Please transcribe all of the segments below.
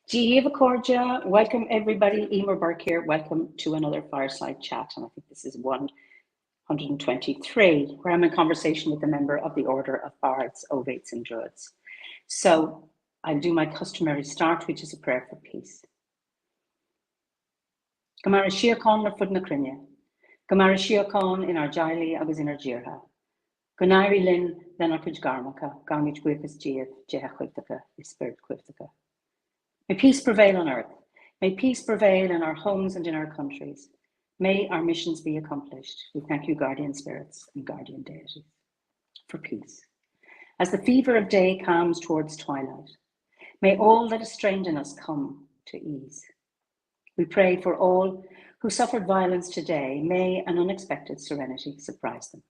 Giva Cordia, welcome everybody. Eimear Burke here. Welcome to another Fireside Chat, and I think this is 123, where I'm in conversation with a member of the Order of Bards, Ovates and Druids. So I'll do my customary start, which is a prayer for peace. Gamara Shiakon na Fud na Krinya. Gamara Shiakon in our Jaili, I was in our Jirha. Gunairi Lin, then our Kujgarmaka, Gangich Gwifis Jiev, Jeha Quiltaka, Spirit Quiltaka. May peace prevail on earth. May peace prevail in our homes and in our countries. May our missions be accomplished. We thank you, guardian spirits and guardian deities, for peace. As the fever of day calms towards twilight, may all that is strained in us come to ease. We pray for all who suffered violence today. May an unexpected serenity surprise them.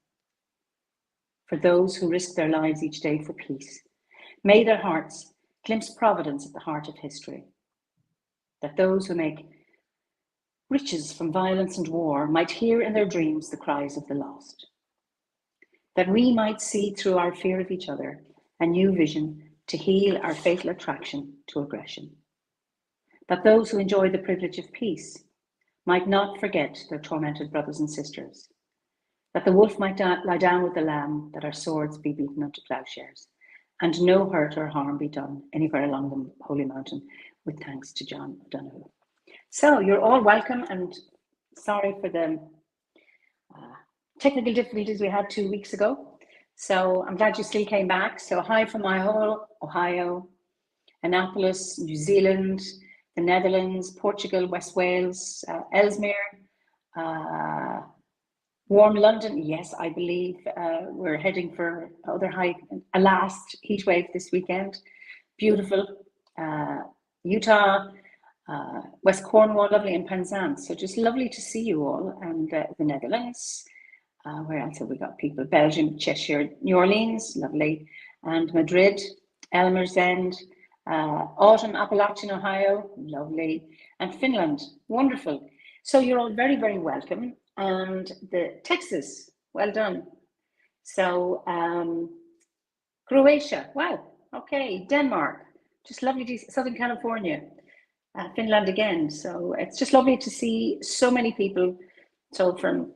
For those who risk their lives each day for peace, may their hearts glimpse providence at the heart of history, that those who make riches from violence and war might hear in their dreams the cries of the lost, that we might see through our fear of each other a new vision to heal our fatal attraction to aggression, that those who enjoy the privilege of peace might not forget their tormented brothers and sisters, that the wolf might lie down with the lamb, that our swords be beaten unto plowshares, and no hurt or harm be done anywhere along the Holy Mountain, with thanks to John O'Donoghue. So you're all welcome, and sorry for the technical difficulties we had 2 weeks ago. So I'm glad you still came back. So hi from Ohio, Annapolis, New Zealand, the Netherlands, Portugal, West Wales, Ellesmere, warm London. Yes, I believe we're heading for a last heat wave this weekend. Beautiful. Utah, West Cornwall, lovely, and Penzance. So just lovely to see you all. And the Netherlands. Where else have we got people? Belgium, Cheshire, New Orleans, lovely. And Madrid, Elmer's End, Autumn, Appalachian, Ohio, lovely. And Finland, wonderful. So you're all very, very welcome. And the Texas, well done. So Croatia, wow, okay. Denmark, just lovely to see. Southern California, Finland again. So it's just lovely to see so many people, so from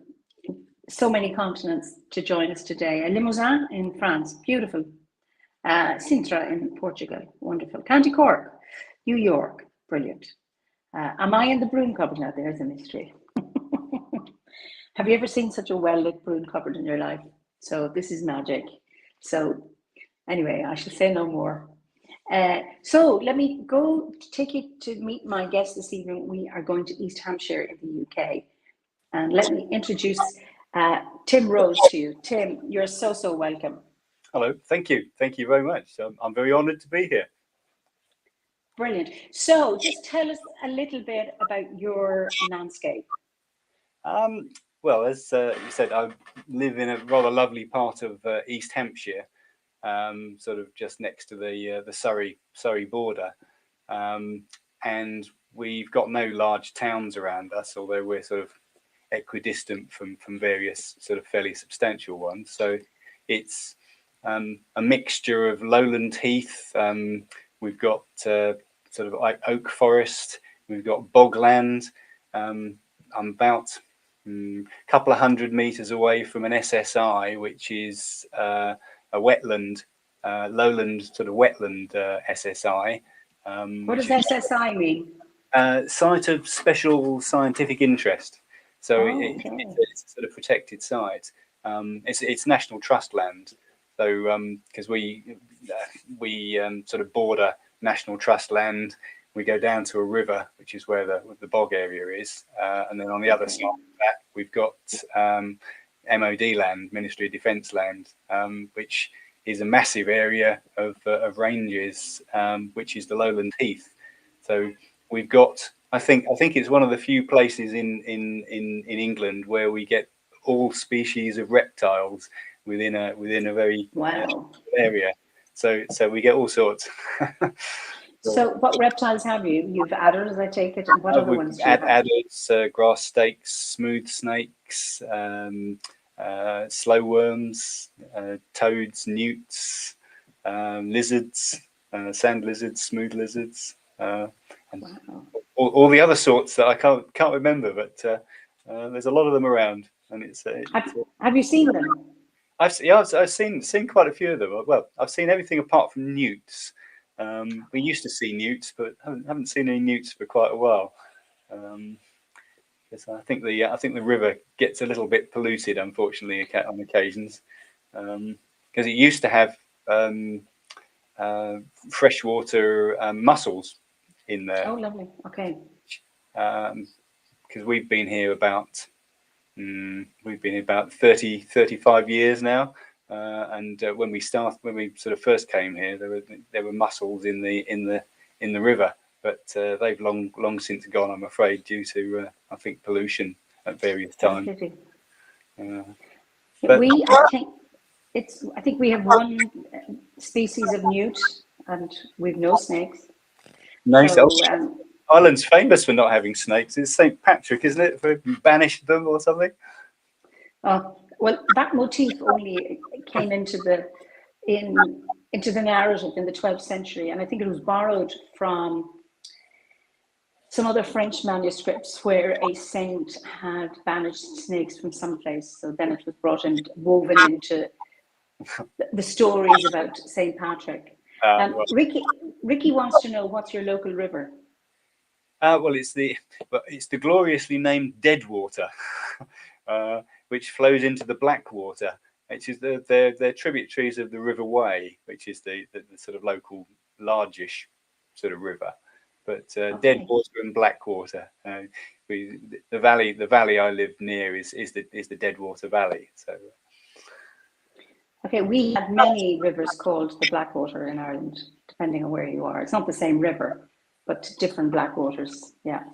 so many continents, to join us today. Limousin in France, beautiful. Sintra in Portugal, wonderful. County Cork, New York, brilliant. Am I in the broom cupboard now? There's a mystery. Have you ever seen such a well-lit broom cupboard in your life? So this is magic. So anyway, I shall say no more. So let me go take you to meet my guest this evening. We are going to East Hampshire in the UK. And let me introduce Tim Rose to you. Tim, you're so welcome. Hello, thank you. Thank you very much. I'm very honoured to be here. Brilliant. So just tell us a little bit about your landscape. Well, as you said, I live in a rather lovely part of East Hampshire, sort of just next to the Surrey border, and we've got no large towns around us, although we're sort of equidistant from various sort of fairly substantial ones. So it's a mixture of lowland heath. We've got sort of oak forest. We've got bogland. I'm about a couple of 100 meters away from an SSI, which is a wetland, lowland sort of wetland SSI. What does SSI mean? Site of special scientific interest. So it's a sort of protected site. It's National Trust land. So because we sort of border National Trust land, we go down to a river, which is where the bog area is, and then on the other side of that, we've got MOD land, Ministry of Defence land, which is a massive area of ranges, which is the lowland heath. So we've got, I think it's one of the few places in England where we get all species of reptiles within a very Wow. area. So we get all sorts. So what reptiles have you? You've adders, I take it, and what other ones do you have? Adders, grass snakes, smooth snakes, slow worms, toads, newts, lizards, sand lizards, smooth lizards, and Wow. all the other sorts that I can't remember. But there's a lot of them around, and Have you seen them? I've seen quite a few of them. Well, I've seen everything apart from newts. We used to see newts, but haven't seen any newts for quite a while. Because I think the river gets a little bit polluted, unfortunately, on occasions. Because it used to have freshwater mussels in there. Oh, lovely. Okay. Because we've been here about 30, 35 years now. And when we sort of first came here, there were mussels in the river, but they've long since gone, I'm afraid, due to I think pollution at various times. I think we have one species of newt, and we've no snakes. No, Ireland's famous for not having snakes. It's St. Patrick, isn't it? For banished them or something. Well, that motif only came into the narrative in the 12th century, and I think it was borrowed from some other French manuscripts where a saint had banished snakes from some place. So then it was brought and woven into the stories about St. Patrick. Ricky wants to know, what's your local river? Well, it's the gloriously named Deadwater. Which flows into the Blackwater, which is they're tributaries of the River Wey, which is the sort of local largish sort of river. But Deadwater and Blackwater, the valley I live near is the Deadwater Valley. So. Okay, we have many rivers called the Blackwater in Ireland, depending on where you are. It's not the same river, but different Blackwaters. Yeah.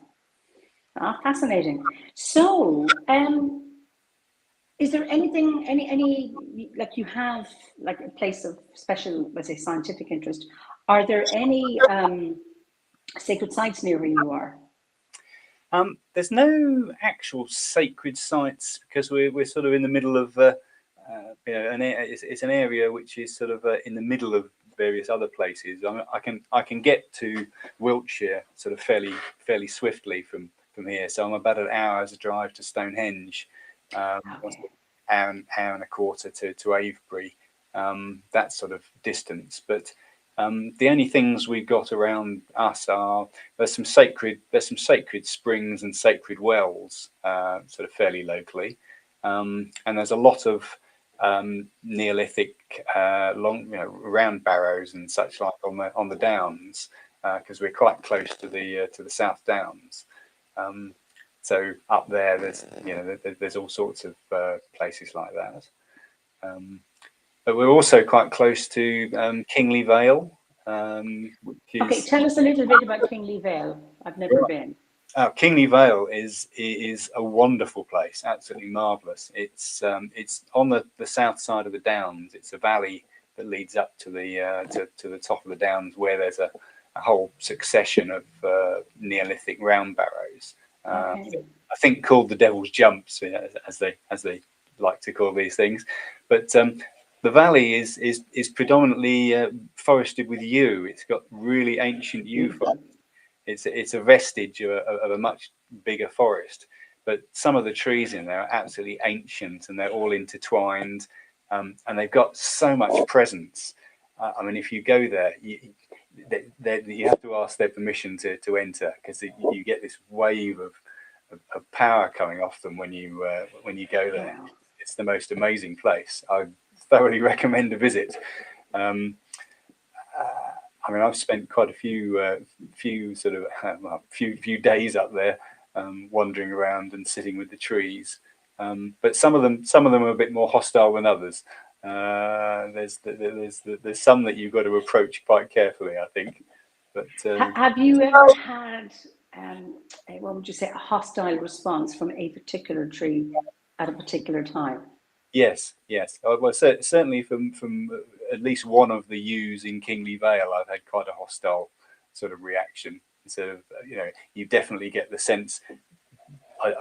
Fascinating. So, is there anything, like you have like a place of special, let's say, scientific interest? Are there any sacred sites near where you are? There's no actual sacred sites because we're sort of in the middle of, it's an area which is sort of in the middle of various other places. I can get to Wiltshire sort of fairly swiftly from here. So I'm about an hour's drive to Stonehenge. Hour and a quarter to Avebury, that sort of distance. But the only things we've got around us are there's some sacred springs and sacred wells, sort of fairly locally, and there's a lot of Neolithic round barrows and such like on the downs, because we're quite close to the South Downs. So up there, there's all sorts of places like that. But we're also quite close to Kingley Vale. Okay, tell us a little bit about Kingley Vale. I've never been. Kingley Vale is a wonderful place, absolutely marvellous. It's on the south side of the Downs. It's a valley that leads up to the top of the Downs, where there's a whole succession of Neolithic round barrows. I think called the Devil's Jumps, as they like to call these things. But the valley is predominantly forested with yew. It's got really ancient yew forest. It's a vestige of a much bigger forest. But some of the trees in there are absolutely ancient, and they're all intertwined, and they've got so much presence. I mean, if you go there, you have to ask their permission to enter, because you get this wave of power coming off them when you go there. It's the most amazing place. I thoroughly recommend a visit. I mean, I've spent quite a few days up there, wandering around and sitting with the trees. But some of them are a bit more hostile than others. There's some that you've got to approach quite carefully, I think. But have you ever had what would you say, a hostile response from a particular tree at a particular time? Yes, yes. Well, certainly from at least one of the yews in Kingley Vale, I've had quite a hostile sort of reaction. Sort of, you definitely get the sense,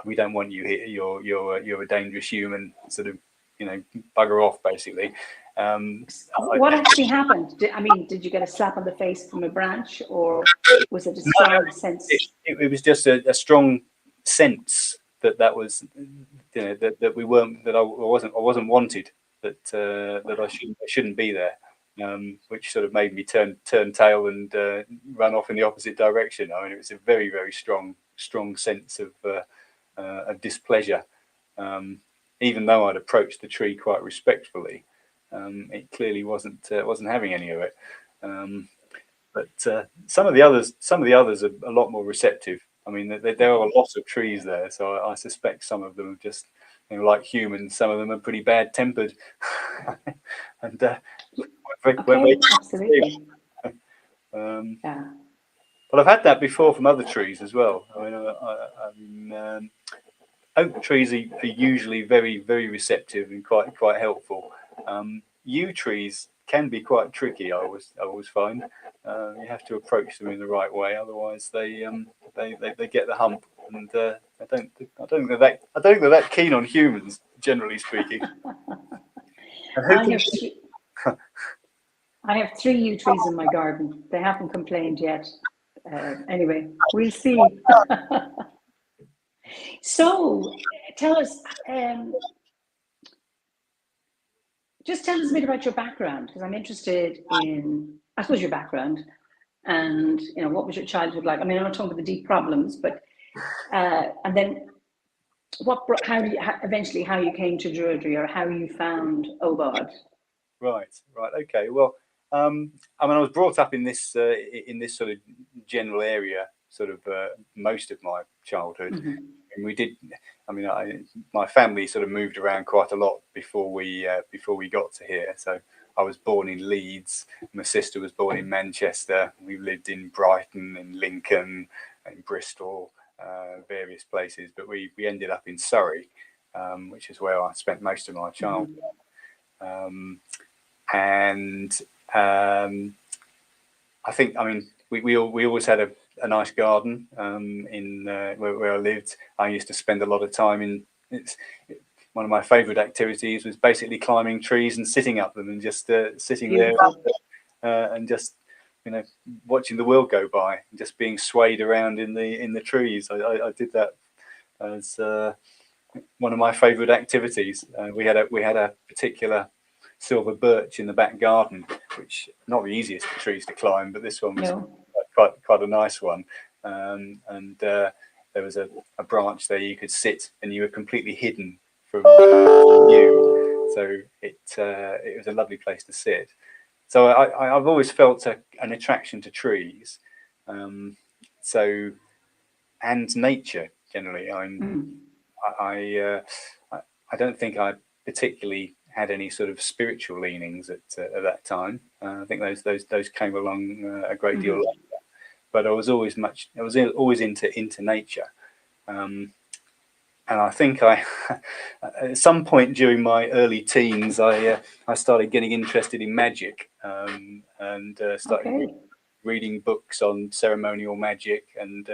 we don't want you here. You're a dangerous human. Sort of, bugger off, basically. What actually happened? Did you get a slap on the face from a branch, or was it a strong sense? It was just a strong sense that was, that we weren't, that I wasn't wanted, that I shouldn't be there, which sort of made me turn tail and run off in the opposite direction. I mean, it was a very, very strong sense of displeasure. Even though I'd approached the tree quite respectfully, it clearly wasn't having any of it. But some of the others are a lot more receptive. I mean, there are a lot of trees there, so I suspect some of them are just, like humans. Some of them are pretty bad tempered, and absolutely. Yeah. But I've had that before from other trees as well. I mean, oak trees are usually very, very receptive and quite helpful. Yew trees can be quite tricky. I always find you have to approach them in the right way, otherwise they get the hump, and I don't think they're that keen on humans, generally speaking. I have 3 yew trees in my garden. They haven't complained yet. Anyway, we'll see. So, tell us. Just tell us a bit about your background, because I'm interested in, I suppose, your background, and what was your childhood like? I mean, I'm not talking about the deep problems, but and then eventually how you came to Druidry, or how you found Obod. Right. Okay. Well, I mean, I was brought up in this sort of general area, sort of most of my childhood. Mm-hmm. And we did. I mean, my family sort of moved around quite a lot before we got to here. So I was born in Leeds. My sister was born in Manchester. We lived in Brighton, in Lincoln, in Bristol, various places. But we ended up in Surrey, which is where I spent most of my childhood. And I think, I mean, we always had a nice garden in where I lived. I used to spend a lot of time in. One of my favourite activities was basically climbing trees and sitting up them, and just sitting Beautiful. there and just watching the world go by, and just being swayed around in the trees. I did that as one of my favourite activities. We had a particular silver birch in the back garden, which not the easiest of trees to climb, but this one was quite a nice one. And there was a branch there you could sit, and you were completely hidden from view. So it was a lovely place to sit. So I've always felt an attraction to trees, and nature generally. I don't think I particularly had any sort of spiritual leanings at that time. I think those came along a great deal later. But I was always into nature, and I think at some point during my early teens, I started getting interested in magic, and started reading books on ceremonial magic, and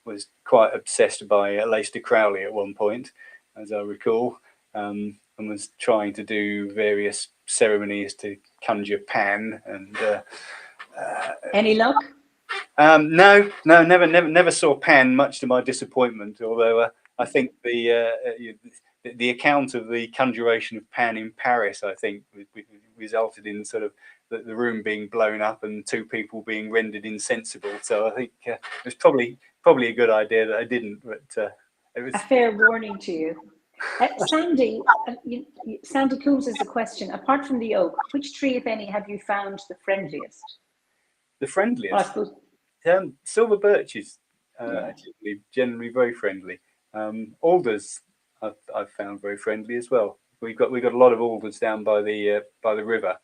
was quite obsessed by Aleister Crowley at one point, as I recall. And was trying to do various ceremonies to conjure Pan, and any luck? No, never saw Pan, much to my disappointment. Although I think the account of the conjuration of Pan in Paris, I think, resulted in sort of the room being blown up and 2 people being rendered insensible. So I think it was probably a good idea that I didn't. But it was a fair warning to you. Sandy Coombs has a question. Apart from the oak, which tree, if any, have you found the friendliest? The friendliest? Well, I suppose silver birches, generally very friendly. Alders, I've found very friendly as well. We've got a lot of alders down by the river.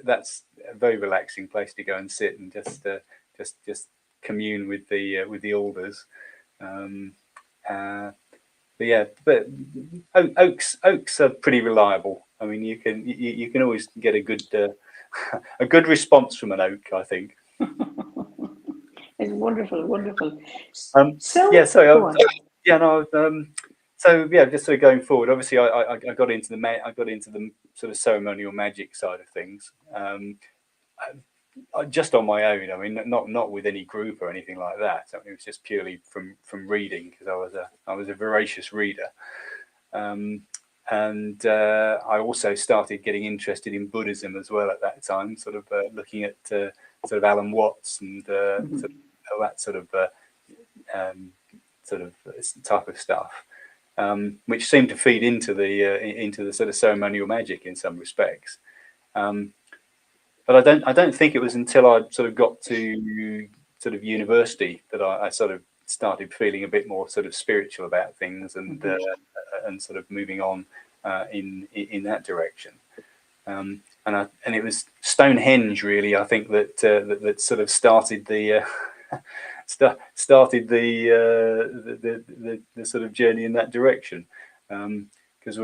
That's a very relaxing place to go and sit and just commune with the alders. But yeah, but oaks are pretty reliable. I mean, you can always get a good a good response from an oak, I think. It's wonderful, wonderful. So yeah, sorry, go on. yeah, no, so yeah, just sort of going forward. Obviously, I got into the sort of ceremonial magic side of things. Just on my own. I mean, not with any group or anything like that. I mean, it was just purely from reading, because I was a voracious reader, and I also started getting interested in Buddhism as well at that time. Sort of looking at sort of Alan Watts and sort of that sort of type of stuff, which seemed to feed into the sort of ceremonial magic in some respects. But I don't think it was until I sort of got to sort of university that I sort of started feeling a bit more sort of spiritual about things, and sort of moving on in that direction. And it was Stonehenge, really, I think, that sort of started the the sort of journey in that direction, because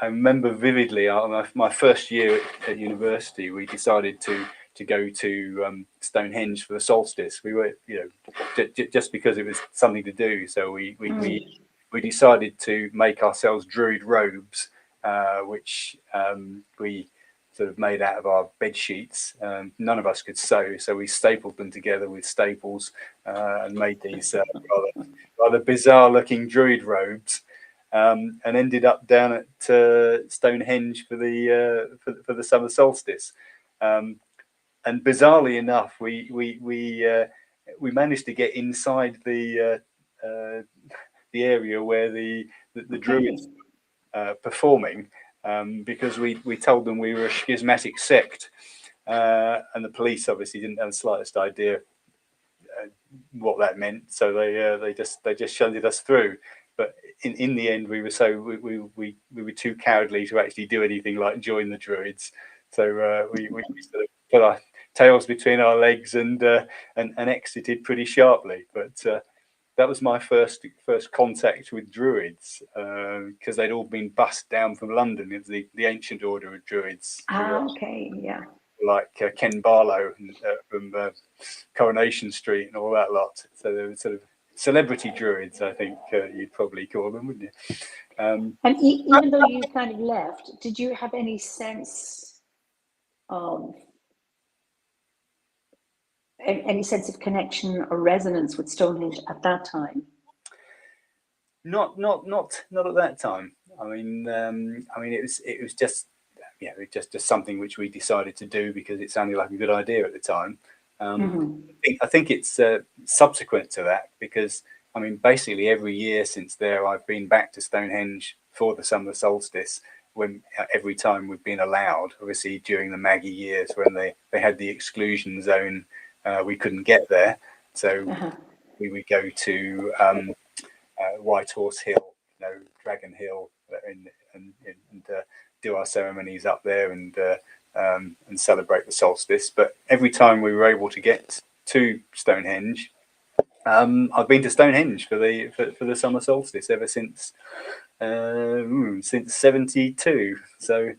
I remember vividly, my first year at university, we decided to go to Stonehenge for the solstice. We were, just because it was something to do. So we decided to make ourselves druid robes, which we sort of made out of our bed sheets. None of us could sew, so we stapled them together with staples and made these rather bizarre-looking druid robes. And ended up down at Stonehenge for the summer solstice, and bizarrely enough, we managed to get inside the area where the druids performing, because we told them we were a schismatic sect, and the police obviously didn't have the slightest idea what that meant, so they just shunted us through. But in the end, we were too cowardly to actually do anything like join the druids. So we sort of put our tails between our legs and exited pretty sharply. But that was my first contact with druids, because they'd all been bussed down from London. It was the ancient order of druids. Okay, yeah. Like Ken Barlow from Coronation Street and all that lot. So they were sort of celebrity druids, I think you'd probably call them, wouldn't you? And even though you kind of left, did you have any sense of connection or resonance with Stonehenge at that time? Not at that time. I mean, it was just just something which we decided to do because it sounded like a good idea at the time. I think it's subsequent to that, because I mean, basically every year since there, I've been back to Stonehenge for the summer solstice. When every time we've been allowed, obviously during the Maggie years when they had the exclusion zone, we couldn't get there, so we would go to White Horse Hill, Dragon Hill, and do our ceremonies up there and celebrate the solstice. But every time we were able to get to Stonehenge, I've been to Stonehenge for the summer solstice ever since 72. So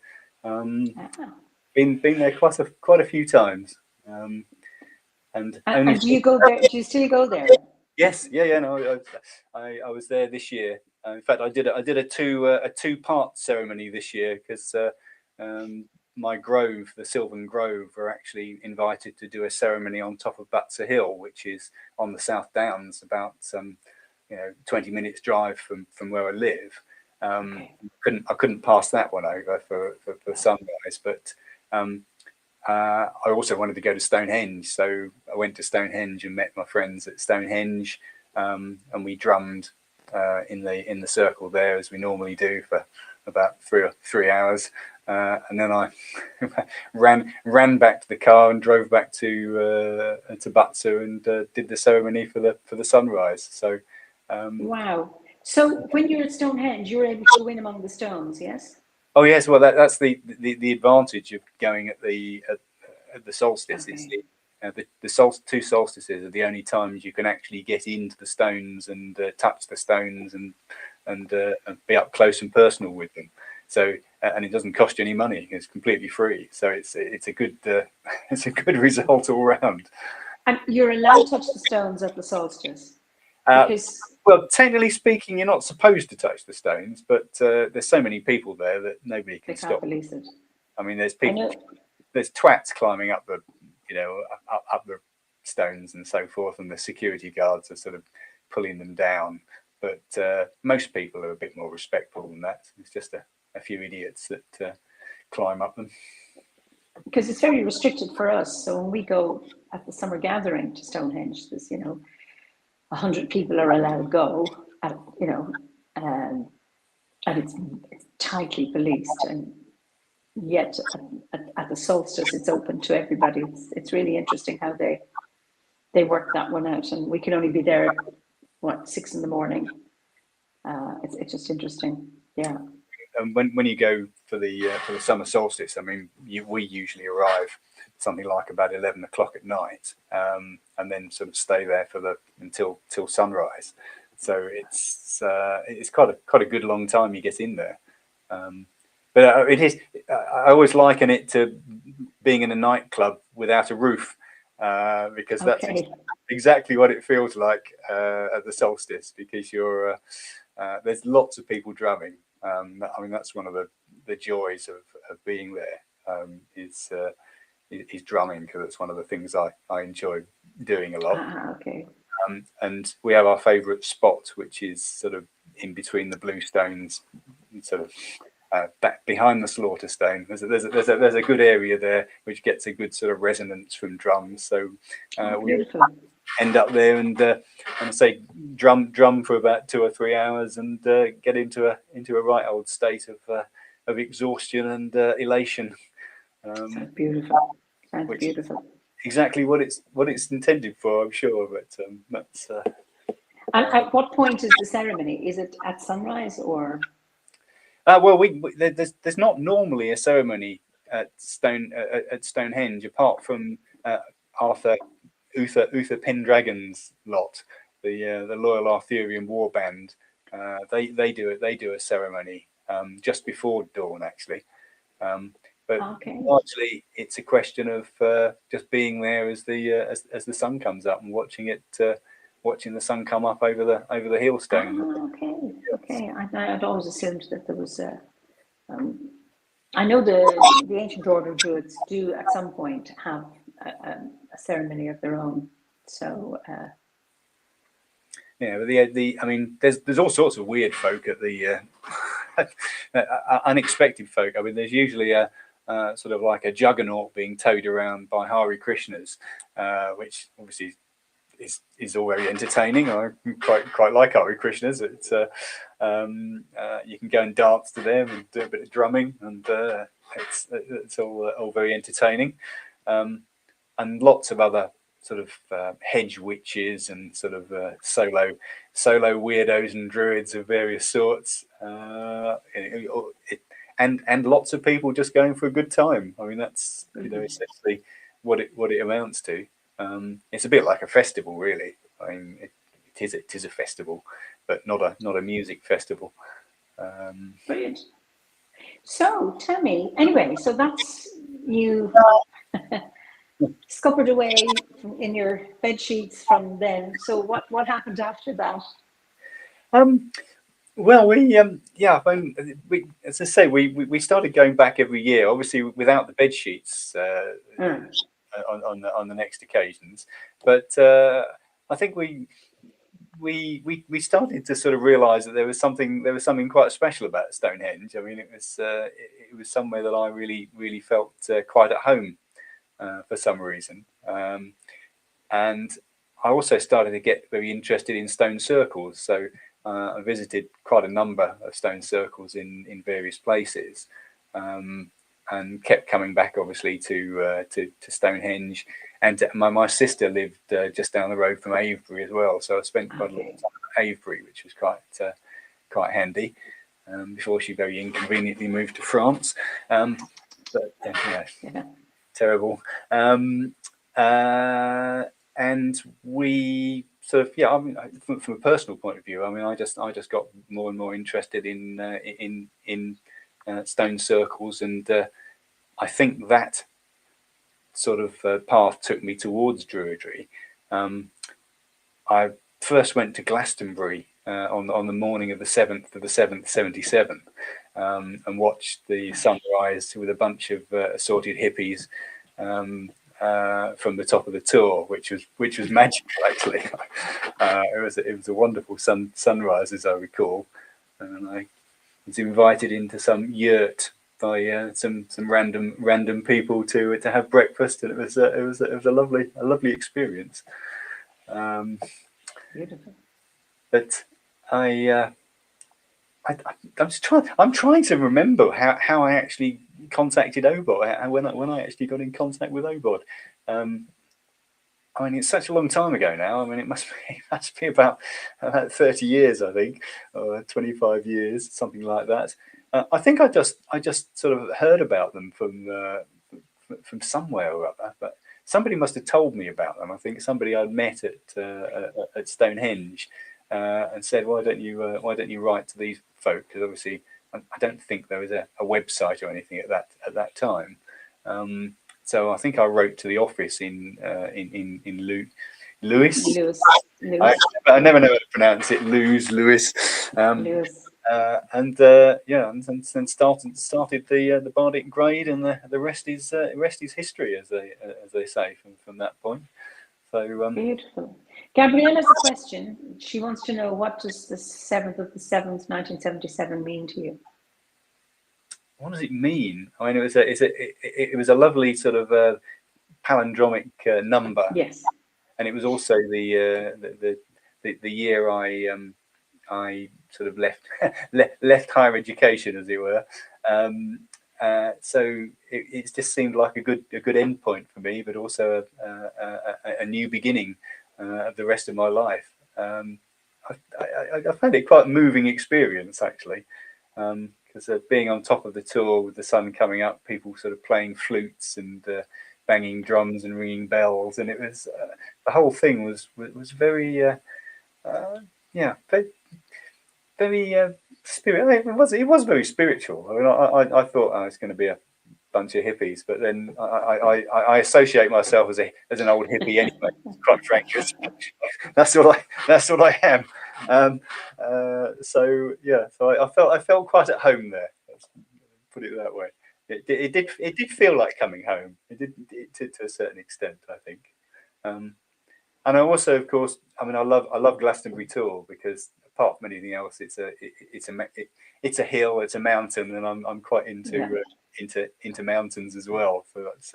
been there quite a few times. And do you go there? Do you still go there? Yes, yeah. No, I was there this year. In fact, I did a two-part ceremony this year, because my grove, the Sylvan Grove, were actually invited to do a ceremony on top of Butser Hill, which is on the South Downs, about 20 minutes drive from where I live. I couldn't pass that one over for sunrise, but I also wanted to go to Stonehenge, so I went to Stonehenge and met my friends at Stonehenge, and we drummed in the circle there, as we normally do, for about 3 hours, and then I ran back to the car and drove back to Butser and did the ceremony for the sunrise. So wow. So when you're at Stonehenge, you were able to go in among the stones, yes? Oh yes, well that's the advantage of going at the solstice. Okay. two solstices are the only times you can actually get into the stones and touch the stones and be up close and personal with them. So and it doesn't cost you any money; it's completely free. So it's a good it's a good result all round. And you're allowed to touch the stones at the solstice, because well, technically speaking, you're not supposed to touch the stones, but there's so many people there that nobody can stop. Police it. I mean, there's people, there's twats climbing up the, up the stones and so forth, and the security guards are sort of pulling them down. But most people are a bit more respectful than that. It's just a few idiots that climb up them. Because it's very restricted for us. So when we go at the summer gathering to Stonehenge, there's 100 people are allowed to go, and it's tightly policed, and yet at the solstice it's open to everybody. It's really interesting how they work that one out, and we can only be there at 6 a.m. It's just interesting, yeah. And when you go for the summer solstice, I mean, we usually arrive something like about 11 o'clock at night, and then sort of stay there until sunrise. So it's quite a good long time you get in there. But it is. I always liken it to being in a nightclub without a roof, because that's exactly what it feels like at the solstice. Because there's lots of people drumming. I mean, that's one of the joys of being there, is drumming, because it's one of the things I enjoy doing a lot. And we have our favourite spot, which is sort of in between the blue stones, sort of back behind the slaughter stone. There's a good area there which gets a good sort of resonance from drums. So we end up there and say drum for about 2 or 3 hours and get into a right old state of exhaustion and elation. Sounds beautiful. Sounds beautiful. Exactly what it's intended for, I'm sure. But that's. And at what point is the ceremony? Is it at sunrise or? Well, there's not normally a ceremony at Stonehenge, apart from Uther Pendragon's lot, the Loyal Arthurian War Band. They do a ceremony just before dawn, actually. But largely it's a question of just being there as the sun comes up and watching the sun come up over the hailstone. Okay. I'd always assumed that there was I know the ancient order of Druids do at some point have a ceremony of their own. So yeah, but I mean, there's all sorts of weird folk at the unexpected folk. I mean, there's usually a sort of like a juggernaut being towed around by Hare Krishnas, which obviously is all very entertaining. I quite like Hare Krishnas. It's you can go and dance to them and do a bit of drumming, and it's all very entertaining. And lots of other sort of hedge witches and sort of solo weirdos and druids of various sorts, and lots of people just going for a good time. I mean, that's essentially what it amounts to. It's a bit like a festival, really. I mean, it is a festival, but not a music festival. Brilliant. So tell me, anyway, so that's you scuppered away in your bed sheets from then. So what happened after that? Well, we as I say, we started going back every year, obviously without the bed sheets on the next occasions, but I think we started to sort of realise that there was something quite special about Stonehenge. I mean, it was somewhere that I really felt quite at home for some reason, and I also started to get very interested in stone circles. So I visited quite a number of stone circles in various places, and kept coming back, obviously, to Stonehenge. And my sister lived just down the road from Avebury as well, so I spent quite a lot of time at Avebury, which was quite handy, before she very inconveniently moved to France. But yeah, terrible. and we sort of, I mean, from a personal point of view, I mean, I just got more and more interested in stone circles, and I think that sort of path took me towards Druidry. I first went to Glastonbury on the morning of the 7th of the 7th, 77, and watched the sunrise with a bunch of assorted hippies from the top of the Tor, which was magical actually. It was a wonderful sunrise, as I recall, and I was invited into some yurt by some random people to have breakfast, and it was a lovely experience. Beautiful. But I'm trying to remember how I actually contacted Obod, when I actually got in contact with Obod. I mean, it's such a long time ago now. I mean, it must be about 30 years, I think, or 25 years, something like that. I think I just sort of heard about them from somewhere or other, but somebody must have told me about them. I think somebody I'd met at Stonehenge and said, why don't you write to these folk? Because obviously I don't think there was a website or anything at that time. So I think I wrote to the office in Lewis. I never know how to pronounce it. Lewis. Lewis. And then started the Bardic grade, and the rest is history, as they say from that point. So beautiful. Gabrielle has a question. She wants to know, what does the 7th of the 7th, 1977 mean to you? What does it mean? I mean, it was a lovely sort of palindromic number. Yes. And it was also the year I sort of left higher education, as it were. So it just seemed like a good end point for me, but also a new beginning of the rest of my life. I found it quite a moving experience, actually, because being on top of the Tor with the sun coming up, people sort of playing flutes and banging drums and ringing bells, and it was the whole thing was very very spirit. It was very spiritual. I mean, I thought it's going to be a bunch of hippies, but then I associate myself as an old hippie anyway. Quite frankly, that's what I am. So I felt quite at home there. Let's put it that way. It did feel like coming home. It did to a certain extent, I think. And I also, of course, I mean, I love Glastonbury Tor, because apart from anything else, it's a hill, it's a mountain, and I'm quite into mountains as well. So that's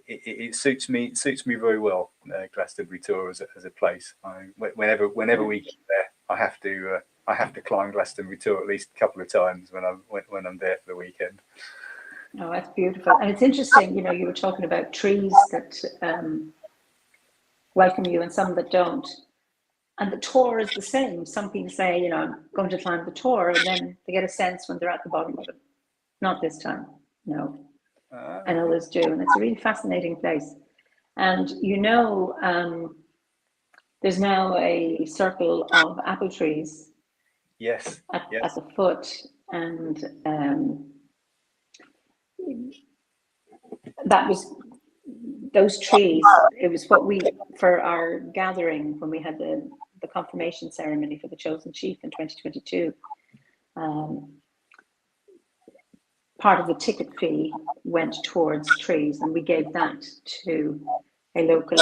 it suits me very well. Glastonbury Tor as a place. Whenever we get there, I have to climb Glastonbury Tor at least a couple of times when I'm there for the weekend. Oh, that's beautiful. And it's interesting, you were talking about trees that welcome you and some that don't. And the Tor is the same. Some people say, I'm going to climb the Tor, and then they get a sense when they're at the bottom of it. Not this time, no. And others do. And it's a really fascinating place. And there's now a circle of apple trees. Yes. At the foot. And that was those trees. It was what for our gathering when we had the confirmation ceremony for the chosen chief in 2022. Part of the ticket fee went towards trees, and we gave that to a local,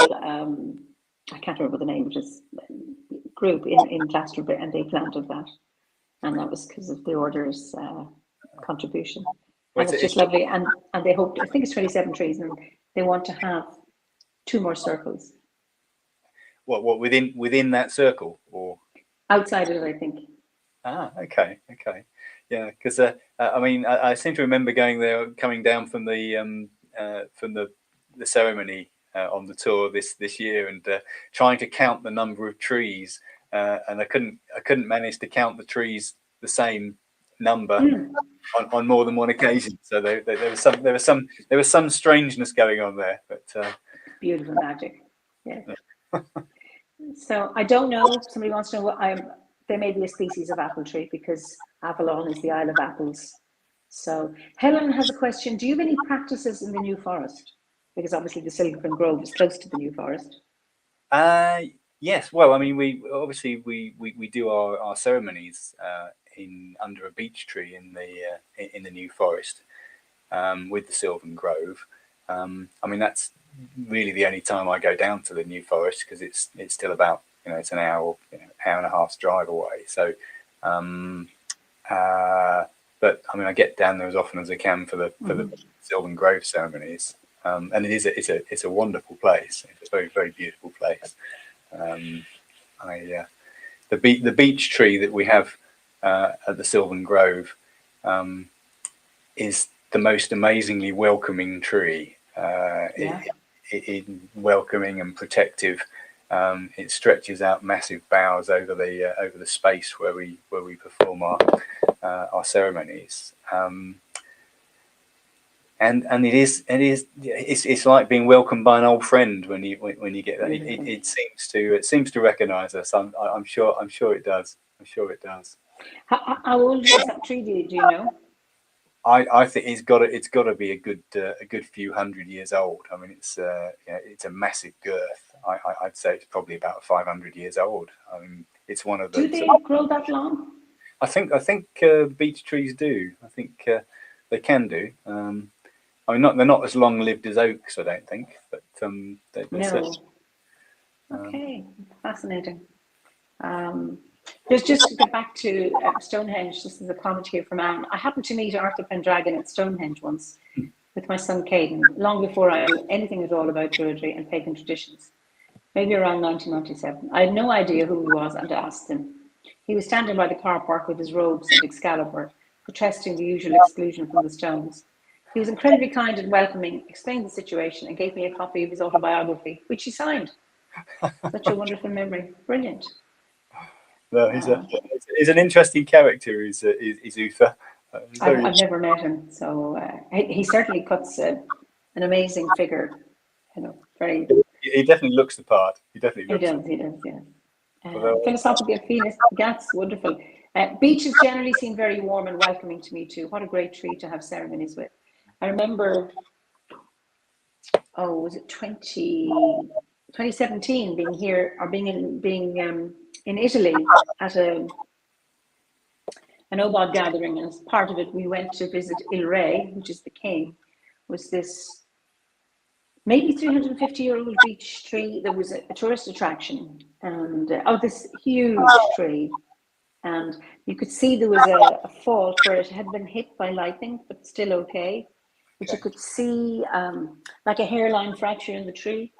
I can't remember the name of this group in Glastonbury, and they planted that. And that was because of the order's contribution. And it's just lovely. And they hope, I think it's 27 trees, and they want to have 2 more circles. What within that circle, or outside of it, I think. Okay. Yeah, because I mean, I seem to remember going there, coming down from the ceremony on the Tor this year, and trying to count the number of trees, and I couldn't manage to count the trees the same number on more than one occasion. So there was some strangeness going on there, but beautiful magic. Yeah. So I don't know. Somebody wants to know. There may be a species of apple tree because Avalon is the Isle of Apples. So Helen has a question. Do you have any practices in the New Forest? Because obviously the Silverton Grove is close to the New Forest. Yes. Well, I mean, we do our ceremonies under a beech tree in the New Forest with the Sylvan Grove. I mean, that's really the only time I go down to the New Forest because it's still about, it's an hour and a half's drive away. So, but I mean, I get down there as often as I can for the Sylvan Grove ceremonies, and it's a wonderful place. It's a very, very beautiful place. The beech tree that we have at the Sylvan Grove is the most amazingly welcoming tree. It welcoming and protective. It stretches out massive boughs over the space where we perform our ceremonies. And it's like being welcomed by an old friend when you get that. It seems to recognise us. I'm sure it does. I'm sure it does. How old is that tree? Do you know? I think it's got to be a good few hundred years old. I mean, it's a massive girth. I'd say it's probably about 500 years old. I mean, it's one of the. Do they grow that long? I think beech trees do. I think they can do. I mean, they're not as long lived as oaks, I don't think, but no. Okay, fascinating. Just to get back to Stonehenge, this is a comment here from Anne. I happened to meet Arthur Pendragon at Stonehenge once with my son Caden, long before I knew anything at all about Druidry and pagan traditions, maybe around 1997. I had no idea who he was and asked him. He was standing by the car park with his robes and Excalibur, protesting the usual exclusion from the stones. He was incredibly kind and welcoming, explained the situation and gave me a copy of his autobiography, which he signed. Such a wonderful memory. Brilliant. No, he's an interesting character. Is Uther? I've never met him, so he certainly cuts an amazing figure. Very. He definitely looks the part. He does. Yeah. Philosophical Phoenix, that's wonderful. Beaches generally seem very warm and welcoming to me too. What a great tree to have ceremonies with. I remember, was it 2017 being here or being in Italy at an Obod gathering, and as part of it we went to visit Il Re, which is the king. Was this maybe 350-year-old beech tree that was a tourist attraction, and this huge tree, and you could see there was a fault where it had been hit by lightning but still okay, but you could see like a hairline fracture in the tree.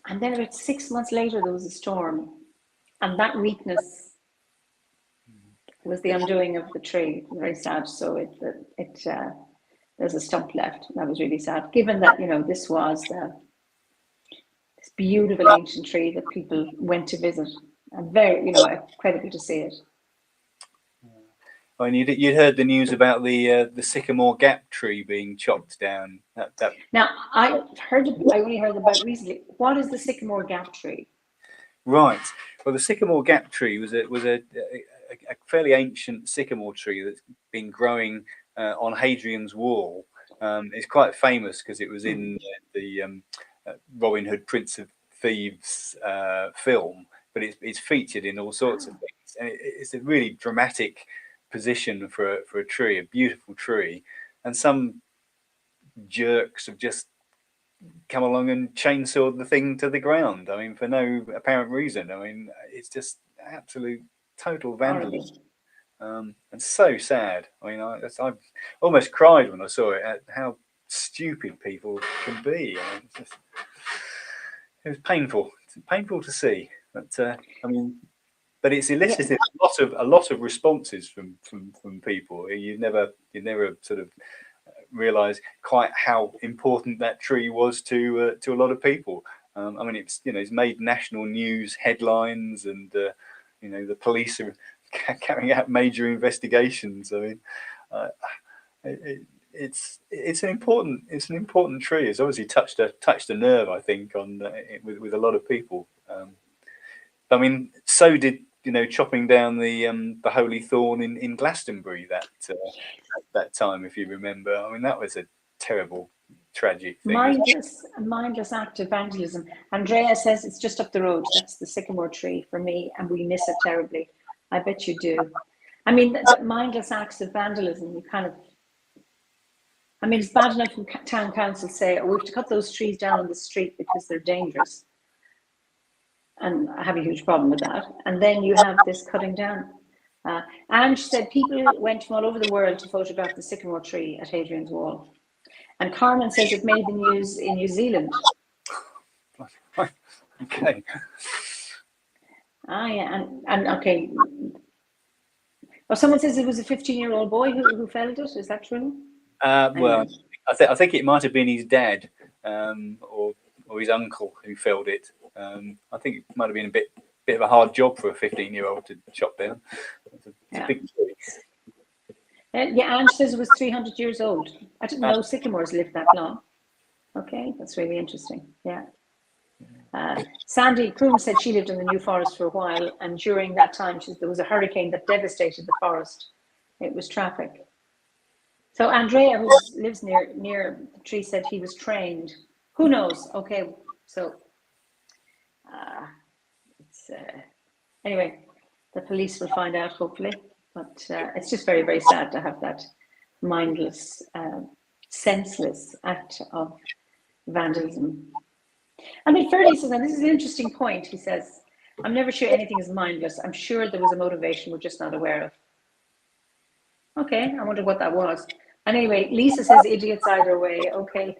And then about 6 months later there was a storm, and that weakness was the undoing of the tree. Very sad. So there's a stump left. That was really sad, given that this was this beautiful ancient tree that people went to visit, and very incredible to see it. And you'd heard the news about the Sycamore Gap tree being chopped down. Now I only heard about it recently. What is the Sycamore Gap tree? Right. Well, the Sycamore Gap tree was a fairly ancient sycamore tree that's been growing on Hadrian's Wall. It's quite famous because it was in the Robin Hood, Prince of Thieves film, but it's featured in all sorts of things, and it's a really dramatic position for a tree, a beautiful tree, and some jerks have just come along and chainsawed the thing to the ground. I mean, for no apparent reason. I mean, it's just absolute total vandalism. And so sad. I mean, I almost cried when I saw it at how stupid people can be. I mean, it was painful. It's painful to see. But but it's elicited a lot of responses from people. You never sort of realize quite how important that tree was to a lot of people. I mean, it's made national news headlines, and the police carrying out major investigations. I mean, it's an important tree. It's obviously touched a nerve, I think, on with a lot of people. I mean, so did chopping down the holy thorn in Glastonbury that time, if you remember. I mean, that was a terrible, tragic thing. Mindless act of vandalism. Andrea says it's just up the road. That's the sycamore tree for me, and we miss it terribly. I bet you do. I mean, mindless acts of vandalism, you kind of, I mean, it's bad enough when town council say, oh, we have to cut those trees down on the street because they're dangerous. And I have a huge problem with that. And then you have this cutting down. Ange said people went from all over the world to photograph the sycamore tree at Hadrian's Wall. And Carmen says it made the news in New Zealand. Okay. Yeah, and okay. Well, someone says it was a 15-year-old boy who felled it. Is that true? Well, I think it might have been his dad or his uncle who felled it. I think it might have been a bit of a hard job for a 15-year-old to chop down. It's a big tree. Yeah, Ange says it was 300 years old. I didn't know sycamores lived that long. Okay, that's really interesting. Yeah. Sandy Kroom said she lived in the New Forest for a while, and during that time there was a hurricane that devastated the forest. It was traffic. So Andrea, who lives near the tree, said he was trained. Who knows? Okay, so it's anyway, the police will find out hopefully. But it's just very, very sad to have that mindless, senseless act of vandalism. I mean, Ferdy says, and this is an interesting point, he says, I'm never sure anything is mindless. I'm sure there was a motivation we're just not aware of. Okay, I wonder what that was. And anyway, Lisa says idiots either way. Okay.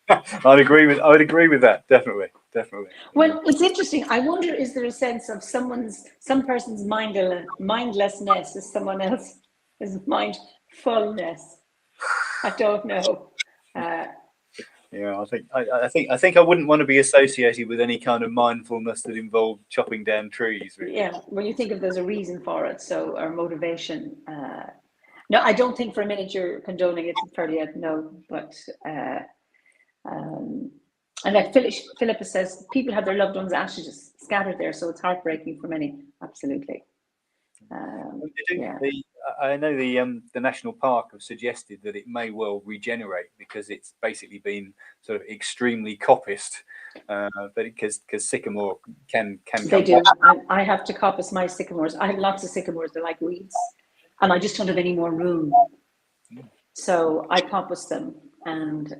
I would agree with that. Definitely. Well, it's interesting. I wonder, is there a sense of some person's mindlessness is someone else's mindfulness? I don't know. Yeah, I think I wouldn't want to be associated with any kind of mindfulness that involved chopping down trees. Really. Yeah, when you think of there's a reason for it, so or motivation. No, I don't think for a minute you're condoning it, fairly no, but. And like Philippa says, people have their loved ones' ashes scattered there, so it's heartbreaking for many. Absolutely. Yeah. I know the national park have suggested that it may well regenerate because it's basically been sort of extremely coppiced, but because sycamore can they do. I have to coppice my sycamores. I have lots of sycamores. They're like weeds, and I just don't have any more room. So I coppice them, and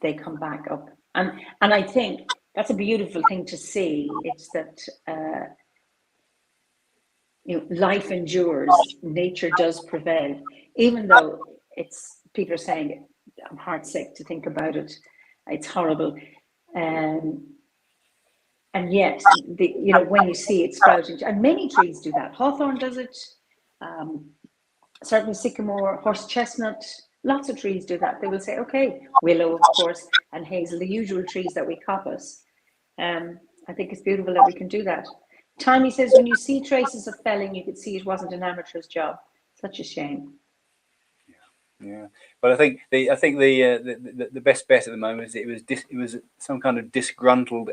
they come back up, and I think that's a beautiful thing to see. It's that life endures, nature does prevail, even though people are saying I'm heartsick to think about it. It's horrible, and yet when you see it sprouting, and many trees do that. Hawthorn does it. Certainly sycamore, horse chestnut, lots of trees do that. They will say, okay, willow, of course, and hazel, the usual trees that we coppice. I think it's beautiful that we can do that. Tommy says, when you see traces of felling, you could see it wasn't an amateur's job. Such a shame. Yeah, but I think the best bet at the moment is it was some kind of disgruntled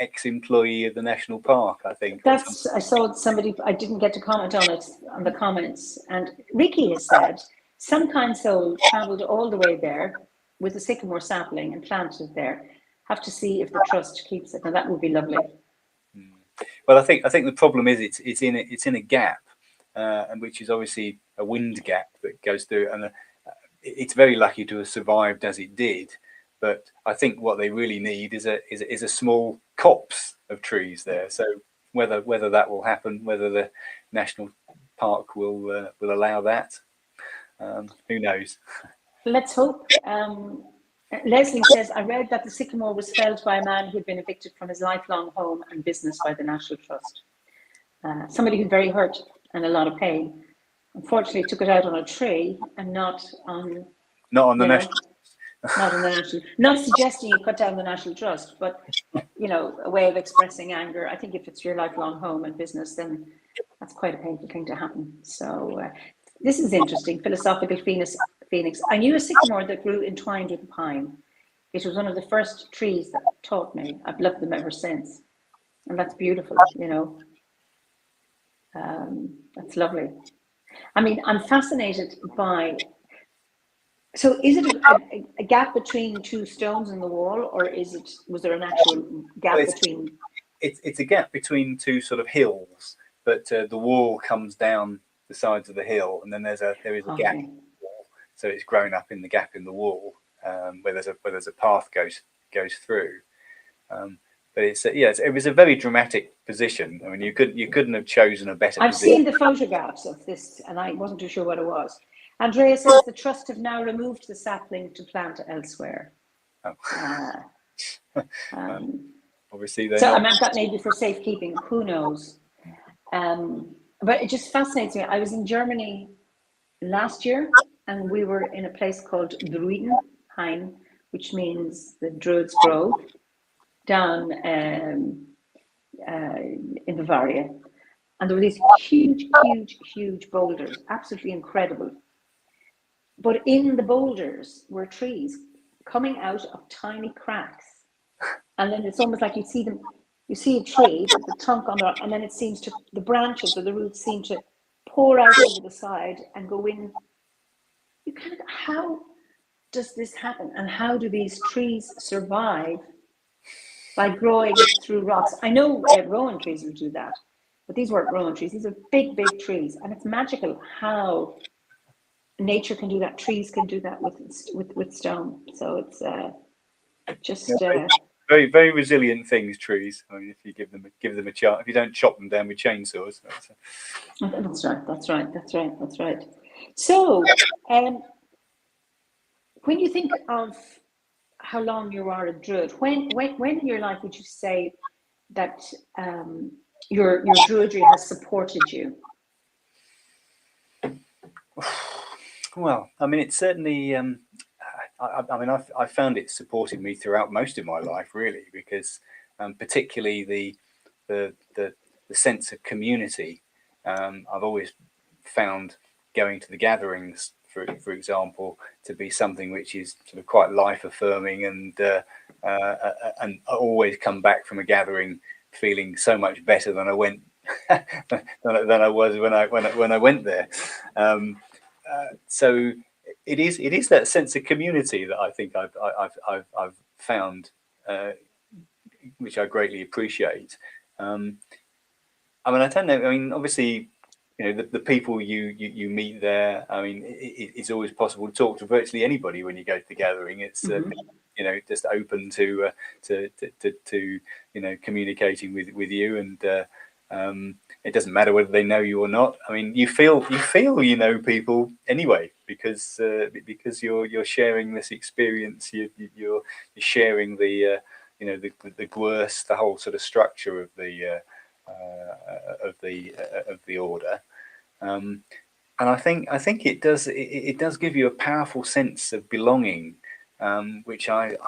ex-employee of the national park, I think. I saw somebody, I didn't get to comment on it on the comments, and Ricky has said some kind soul travelled all the way there with a sycamore sapling and planted it there. Have to see if the trust keeps it. Now that would be lovely. Well, I think the problem is it's in a gap, and which is obviously a wind gap that goes through, and it's very lucky to have survived as it did. But I think what they really need is a small copse of trees there. So whether that will happen, whether the national park will allow that, who knows? Let's hope. Leslie says, I read that the sycamore was felled by a man who had been evicted from his lifelong home and business by the National Trust. Somebody who's very hurt and a lot of pain. Unfortunately, took it out on a tree and not on the national. Not in the national, not suggesting you cut down the National Trust, but you know, a way of expressing anger. I think if it's your lifelong home and business, then that's quite a painful thing to happen. So this is interesting. Philosophical Phoenix. I knew a sycamore that grew entwined with a pine. It was one of the first trees that taught me. I've loved them ever since, and that's beautiful. You know, that's lovely. I mean, I'm fascinated by. So, is it a gap between two stones in the wall, or was there an actual gap between? It's a gap between two sort of hills, but the wall comes down the sides of the hill, and then there is a gap in the wall, so it's grown up in the gap in the wall where there's a path goes through. But it was a very dramatic position. I mean, you couldn't have chosen a better. I've seen the photographs of this, and I wasn't too sure what it was. Andrea says the trust have now removed the sapling to plant elsewhere. Oh. Obviously, so I meant that maybe for safekeeping. Who knows? But it just fascinates me. I was in Germany last year, and we were in a place called Druidenhain, which means the Druids' Grove, down in Bavaria. And there were these huge boulders, absolutely incredible. But in the boulders were trees coming out of tiny cracks. And then it's almost like you see a tree, the trunk on there, and then it seems to, the branches or the roots seem to pour out over the side and go in. You kind of, how does this happen? And how do these trees survive by growing through rocks? I know rowan trees will do that, but these weren't rowan trees. These are big trees. And it's magical how nature can do that. Trees can do that with stone. So it's just very, very resilient things. Trees. I mean, if you give them a chance, if you don't chop them down with chainsaws. That's right. So, when you think of how long you are a Druid, when in your life would you say that your Druidry has supported you? Well, I mean, it's certainly. I found it supported me throughout most of my life, really, because particularly the sense of community. I've always found going to the gatherings, for example, to be something which is sort of quite life affirming, and I always come back from a gathering feeling so much better than I went than I was when I went there. So it is that sense of community that I think I've found, which I greatly appreciate. I mean, I don't know. I mean, obviously, you know, the people you meet there. I mean, it's always possible to talk to virtually anybody when you go to the gathering. It's you know, just open to you know, communicating with you, and it doesn't matter whether they know you or not. I mean, you feel you know people anyway, because you're sharing this experience. You're sharing the you know, the gwers, the whole sort of structure of the order. And I think it does give you a powerful sense of belonging, which I've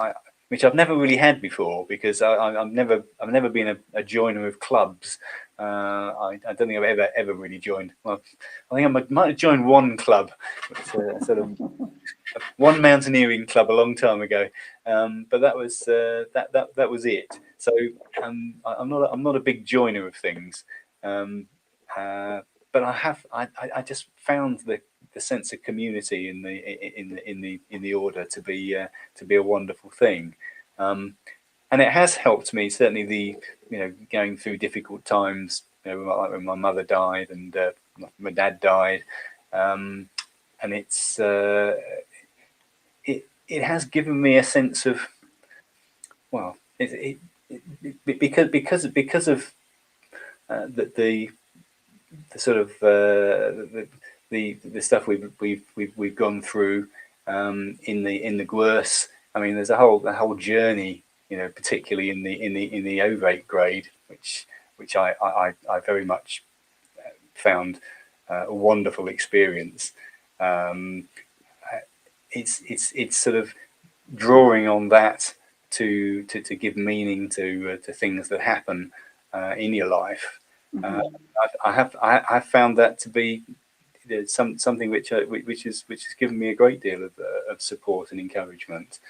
never really had before, because I've never been a joiner of clubs. I don't think I've ever really joined. Well, I think I might have joined one club, sort of one mountaineering club a long time ago, but that was that was it. So I'm not a big joiner of things, but I just found the sense of community in the order to be a wonderful thing. And it has helped me, certainly, you know, going through difficult times, you know, like when my mother died and my dad died, and it's it has given me a sense of, well, because of the sort of the stuff we've gone through in the gwers. I mean, there's a whole journey, you know, particularly in the ovate grade, which I very much found a wonderful experience. It's sort of drawing on that to give meaning to things that happen in your life. I have found that to be something which has given me a great deal of support and encouragement.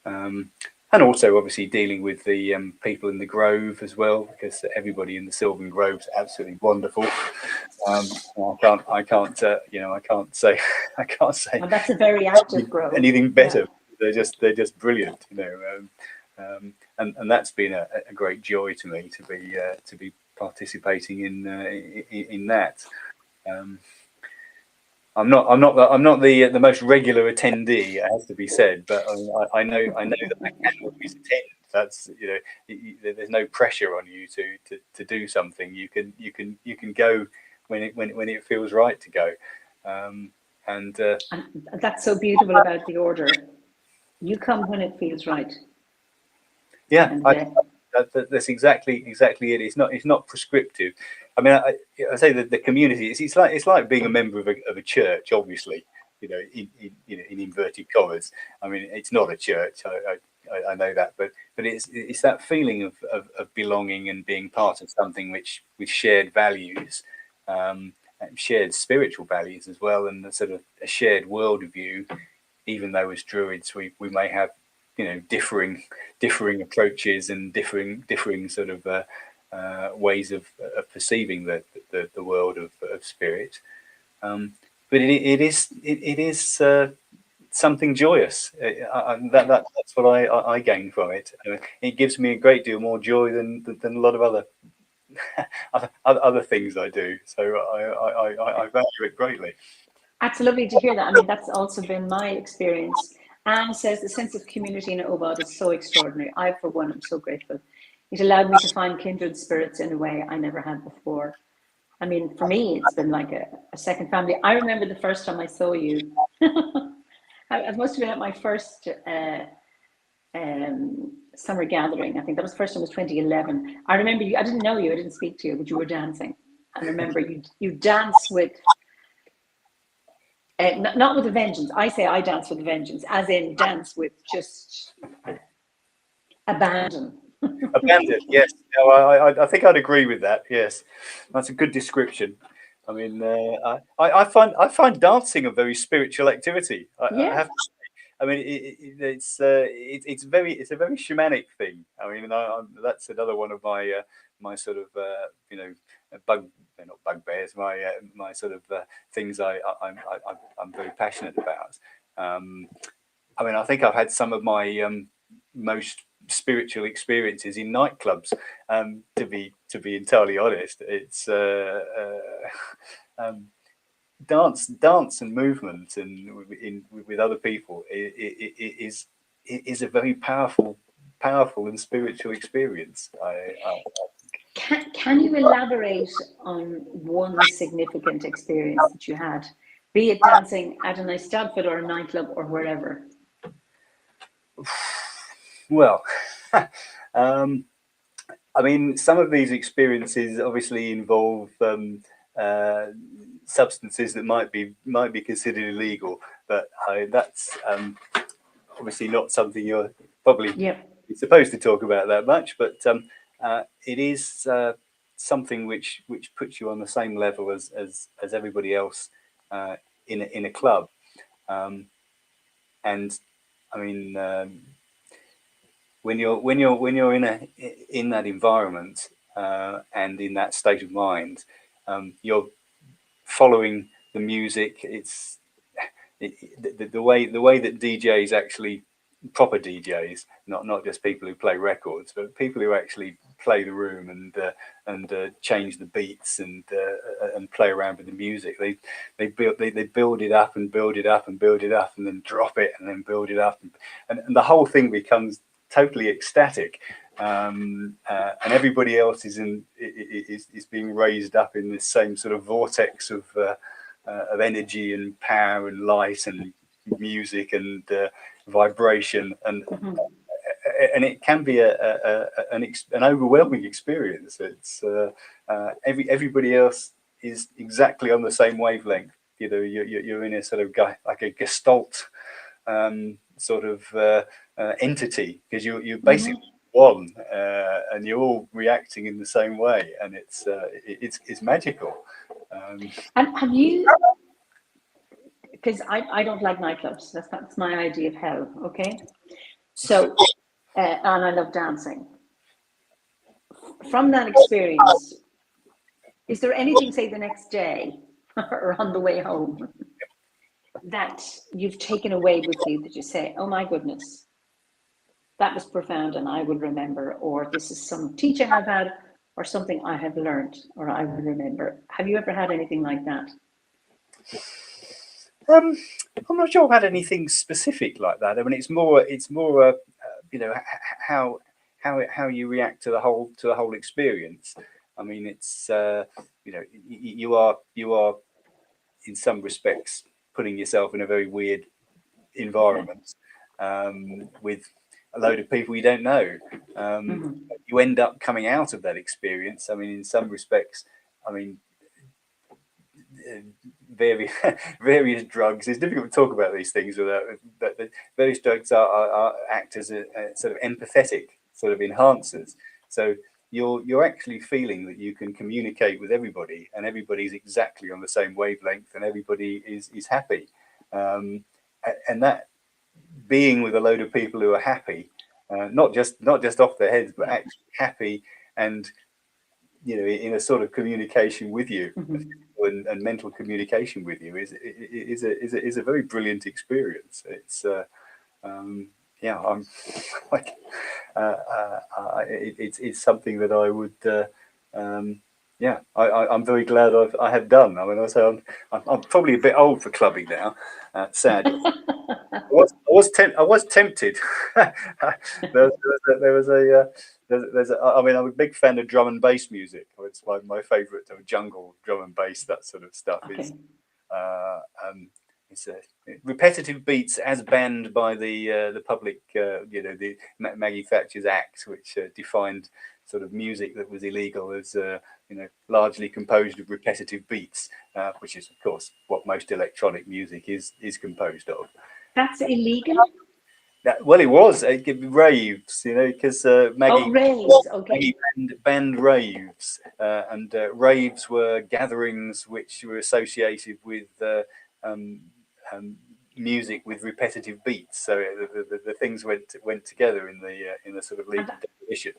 And also obviously dealing with the people in the Grove as well, because everybody in the Sylvan Grove is absolutely wonderful. I can't say Well, that's a very active grove. anything better. Yeah. They're just brilliant, and that's been a great joy to me to be participating in that. I'm not the most regular attendee, it has to be said, but I know that I can always attend. That's there's no pressure on you to do something. You can go when it feels right to go, and that's so beautiful about the order. You come when it feels right. Yeah, that's exactly it. It's not prescriptive. I mean, I say that the community. It's like being a member of a church. Obviously, in inverted commas. I mean, it's not a church. I know that, but it's that feeling of belonging and being part of something with shared values, shared spiritual values as well, and a sort of a shared worldview. Even though as Druids we may have differing approaches and differing sort of ways of perceiving the world of spirit, but it is something joyous. That's what I gain from it. It gives me a great deal more joy than a lot of other things I do. So I value it greatly. That's lovely to hear that. I mean, that's also been my experience. Anne says the sense of community in Obod is so extraordinary. I, for one, am so grateful. It allowed me to find kindred spirits in a way I never had before. I mean, for me, it's been like a second family. I remember the first time I saw you. It must have been at my first summer gathering. I think that was the first time, was 2011. I remember you. I didn't know you. I didn't speak to you, but you were dancing. I remember you dance with. Not with a vengeance. I say I dance with a vengeance, as in dance with just abandon. Abandon, yes. No, I think I'd agree with that. Yes, that's a good description. I mean, I find dancing a very spiritual activity. Yeah. I have to say. I mean, it's a very shamanic thing. I mean, that's another one of my sort of not bugbears, my sort of things I'm very passionate about. I mean, I think I've had some of my most spiritual experiences in nightclubs. To be entirely honest, it's dance and movement and with other people is a very powerful and spiritual experience. Can you elaborate on one significant experience that you had, be it dancing at a nice outfit or a nightclub or wherever? Well, I mean, some of these experiences obviously involve substances that might be considered illegal, but that's obviously not something you're probably supposed to talk about that much. But it is something which puts you on the same level as everybody else in a club, and I mean. When you're in that environment and in that state of mind, you're following the music. It's the way that DJs, actually proper DJs, not just people who play records, but people who actually play the room and change the beats and play around with the music. They build it up and build it up and build it up and then drop it and then build it up and the whole thing becomes totally ecstatic, and everybody else is being raised up in this same sort of vortex of energy and power and light and music and vibration, and it can be an overwhelming experience. It's everybody else is exactly on the same wavelength. You're in a sort of like a gestalt sort of entity, because you're basically one, and you're all reacting in the same way, and it's magical. And have you? Because I don't like nightclubs. That's my idea of hell. Okay, so and I love dancing. From that experience, is there anything, say, the next day or on the way home, that you've taken away with you that you say, oh my goodness, that was profound and I will remember, or this is some teaching I've had, or something I have learned, or I will remember? Have you ever had anything like that? I'm not sure I've had anything specific like that. I mean, it's more you know, how you react to the whole experience. I mean, it's you know, you are in some respects putting yourself in a very weird environment with a load of people you don't know. You end up coming out of that experience. I mean, in some respects, I mean, various drugs. It's difficult to talk about these things without, but various drugs act as a sort of empathetic sort of enhancers. So you're actually feeling that you can communicate with everybody, and everybody's exactly on the same wavelength, and everybody is happy. And that being with a load of people who are happy, not just off their heads, but actually happy, and you know, in a sort of communication with you, and mental communication with you, is a very brilliant experience. It's yeah, I'm like it's something that I would yeah, I'm very glad I have done. I mean, I say I'm probably a bit old for clubbing now, sadly. I was tempted. there was a I mean, I'm a big fan of drum and bass music. It's my favourite jungle drum and bass, that sort of stuff. Okay. It's repetitive beats as banned by the public, you know, the Maggie Thatcher's Act, which defined sort of music that was illegal as you know, largely composed of repetitive beats, which is of course what most electronic music is composed of. That's illegal? Well, it was raves, you know, because Maggie, raves, okay. Maggie banned raves, and raves were gatherings which were associated with music with repetitive beats. So the things went together in the sort of legal definition.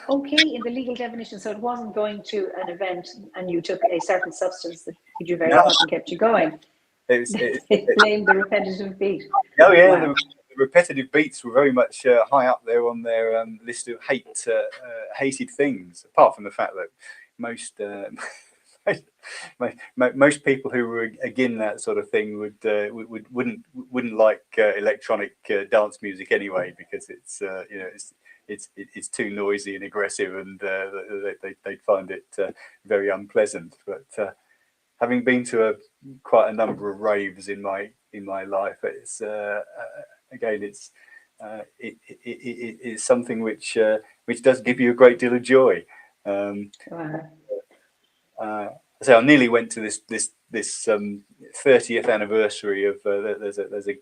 Okay, in the legal definition. So it wasn't going to an event and you took a certain substance that made you very hot and kept you going. It blamed the repetitive beat. Oh yeah, wow. The repetitive beats were very much high up there on their list of hated things. Apart from the fact that most people who were against that sort of thing wouldn't like electronic dance music anyway, because it's you know, it's too noisy and aggressive, and they'd find it very unpleasant. But having been to quite a number of raves in my life, it's again, it's something which does give you a great deal of joy. So I nearly went to this 30th anniversary of there's a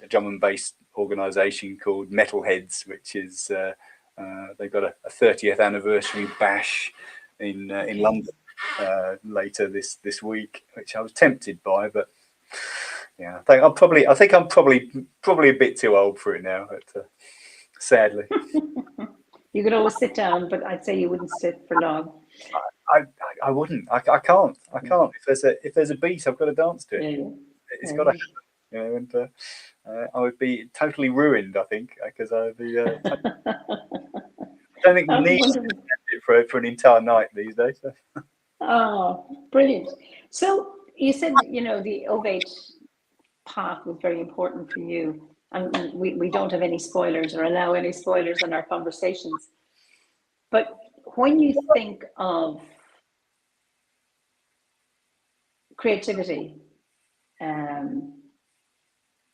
drum and bass organisation called Metalheads, which is they've got a 30th anniversary bash in London later this week, which I was tempted by, but yeah, I think I'm probably a bit too old for it now, but sadly. You could always sit down, but I'd say you wouldn't sit for long. I wouldn't. I can't. If there's a beat, I've got to dance to it. Yeah. It's got to happen, you know, and I would be totally ruined, I think, because I'd be. I don't think you need it for an entire night these days. Oh, brilliant! So you said, you know, the ovate path was very important for you, and we don't have any spoilers or allow any spoilers in our conversations. But when you think of creativity,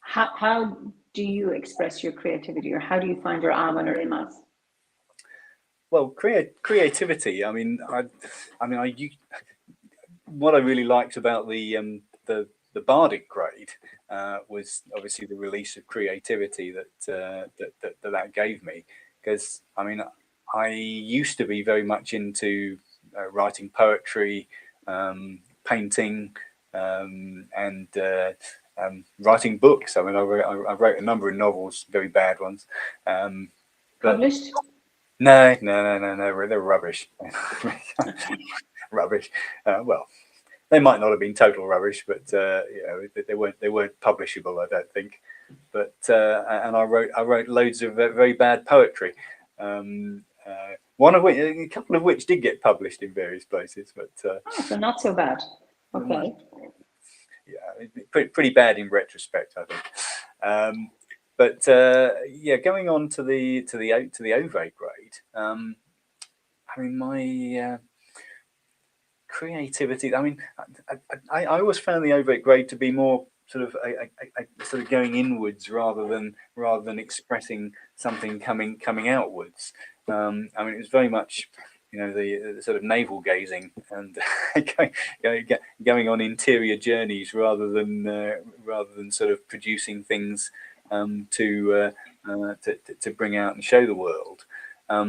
how do you express your creativity, or how do you find your amen or imas? Well, creativity. I mean, what I really liked about the the bardic grade was obviously the release of creativity that gave me. Because I mean, I used to be very much into writing poetry, painting, and writing books. I mean, I wrote a number of novels, very bad ones. Published? No, they're rubbish. Rubbish. Well, they might not have been total rubbish, but they weren't publishable, I don't think. But and I wrote loads of very bad poetry. One of which, a couple of which did get published in various places, but so not so bad. Okay. Yeah, pretty bad in retrospect, I think. But yeah, going on to the Ove grade. I mean, my creativity. I mean, I always found the Ove grade to be more sort of a sort of going inwards rather than expressing something coming outwards. I mean, it was very much, the sort of navel gazing and going on interior journeys rather than sort of producing things to bring out and show the world. I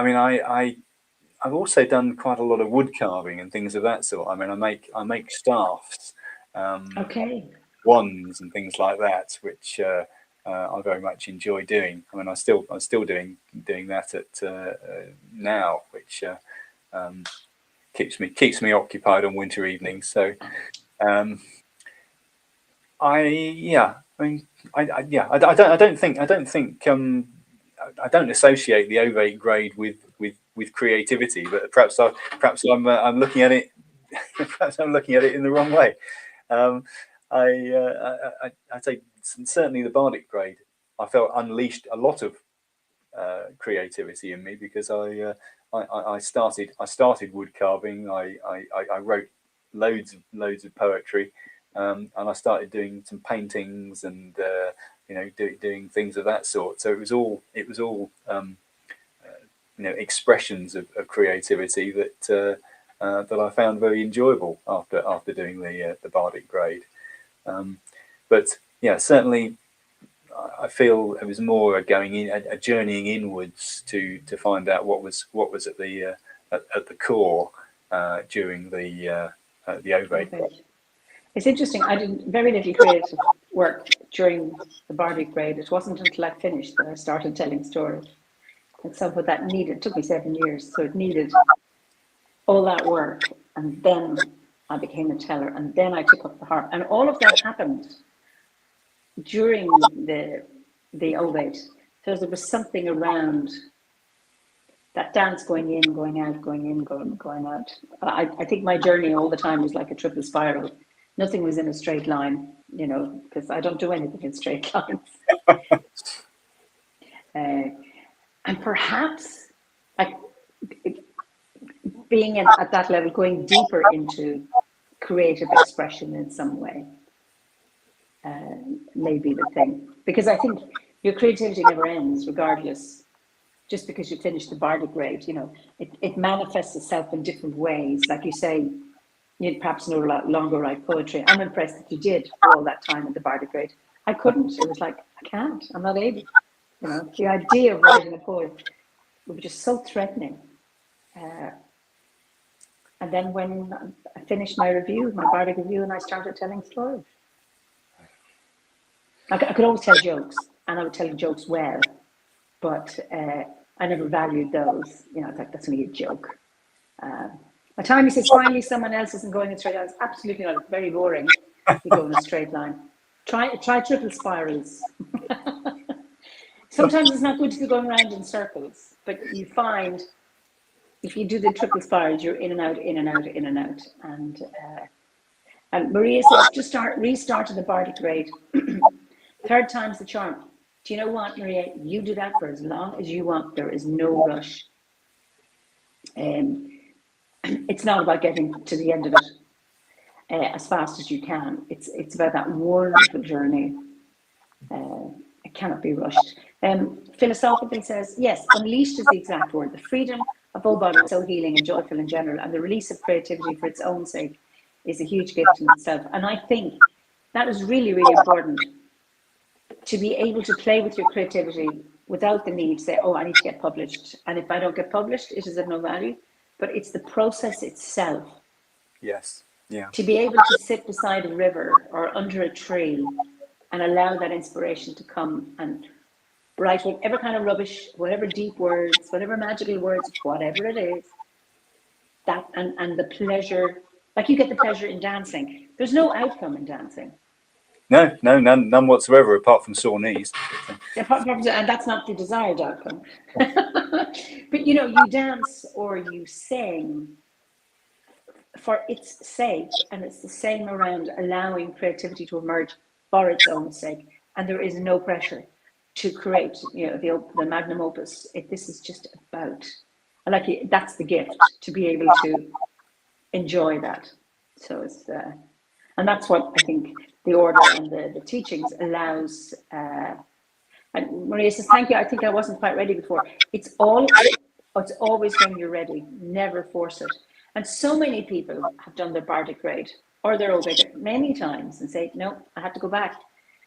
mean, I've also done quite a lot of wood carving and things of that sort. I mean, I make staffs, okay, wands and things like that, which I very much enjoy doing. I mean, I'm still doing that at now, which keeps me occupied on winter evenings. So, I don't associate the Ove grade with creativity, but perhaps I'm looking at it perhaps I'm looking at it in the wrong way. I'd say certainly the bardic grade, I felt unleashed a lot of creativity in me, because I started wood carving. I wrote loads of poetry, and I started doing some paintings and doing things of that sort. So it was all expressions of creativity that I found very enjoyable after doing the bardic grade. But yeah, certainly I feel it was more a journeying inwards to find out what was at the core during the Ove grade. It's interesting. I did very little creative work during the bardic grade. It wasn't until I finished that I started telling stories. And so what that needed, it took me 7 years, so it needed all that work, and then I became a teller, and then I took up the harp, and all of that happened during the Ovate. So there was something around that dance, going in, going out, going in, going out. I think my journey all the time was like a triple spiral. Nothing was in a straight line, because I don't do anything in straight lines. And perhaps being at that level, going deeper into creative expression in some way, may be the thing. Because I think your creativity never ends, regardless. Just because you finish the bardic grade, it manifests itself in different ways. Like you say, you'd perhaps no longer write poetry. I'm impressed that you did for all that time at the bardic grade. I couldn't. It was like, I can't. I'm not able. The idea of writing a poem would be just so threatening. And then when I finished my bardic review, and I started telling stories. I could always tell jokes, and I would tell jokes well, but I never valued those. It's like, that's only a joke. By the time he says, finally someone else isn't going in straight lines, absolutely not. It's very boring. You go in a straight line. Try triple spirals. Sometimes it's not good to be going around in circles, but you find if you do the triple spirals, you're in and out, in and out, in and out. And Maria says, just restarted the bardic grade. Third time's the charm. Do you know what, Maria? You do that for as long as you want. There is no rush. It's not about getting to the end of it as fast as you can. It's about that wonderful journey. It cannot be rushed. Philosophically says, yes, unleashed is the exact word. The freedom of full body is so healing and joyful in general, and the release of creativity for its own sake is a huge gift in itself. And I think that is really, really important, to be able to play with your creativity without the need to say, oh, I need to get published. And if I don't get published, it is of no value. But it's the process itself. Yes. Yeah. To be able to sit beside a river or under a tree and allow that inspiration to come and write whatever kind of rubbish, whatever deep words, whatever magical words, whatever it is, that and the pleasure, like you get the pleasure in dancing. There's no outcome in dancing. No, none whatsoever, apart from sore knees. And that's not the desired outcome. But you know, you dance or you sing for its sake, and it's the same around allowing creativity to emerge for its own sake. And there is no pressure to create, you know, the magnum opus. This is just about, like, that's the gift, to be able to enjoy that. So it's and that's what I think the order and the teachings allows. And Maria says, thank you. I think I wasn't quite ready before. It's always when you're ready. Never force it. And so many people have done their bardic grade or their obit many times and say, no, I have to go back,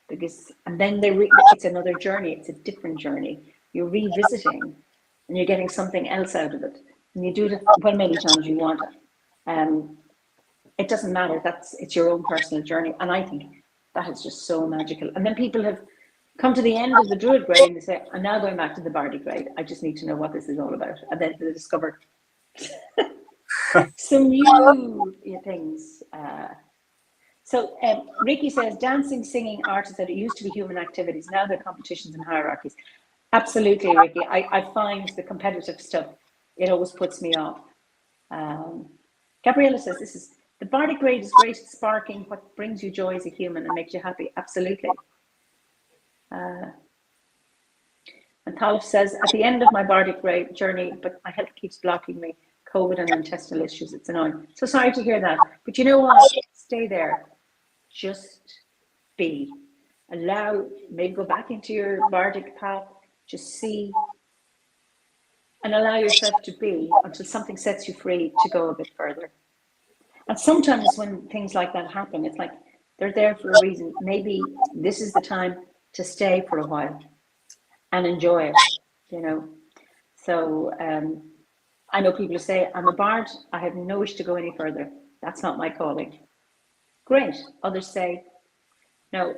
because, and then it's another journey. It's a different journey. You're revisiting and you're getting something else out of it. And you do it well many times you want it. It doesn't matter. It's your own personal journey. And I think that is just so magical. And then people have come to the end of the Druid grade and they say, I'm now going back to the bardic grade. I just need to know what this is all about. And then they discover some new things. So Ricky says, dancing, singing, art, that it used to be human activities. Now they're competitions and hierarchies. Absolutely, Ricky. I find the competitive stuff, it always puts me off. Gabriella says, the bardic grade is great at sparking what brings you joy as a human and makes you happy. Absolutely. And Talif says, at the end of my bardic grade journey, but my health keeps blocking me. COVID and intestinal issues, it's annoying. So sorry to hear that. But you know what? Stay there. Just be. Maybe go back into your bardic path. Just see. And allow yourself to be until something sets you free to go a bit further. And sometimes when things like that happen, it's like they're there for a reason. Maybe this is the time to stay for a while and enjoy it, you know. So I know people who say, I'm a bard, I have no wish to go any further. That's not my calling. Great. Others say, no,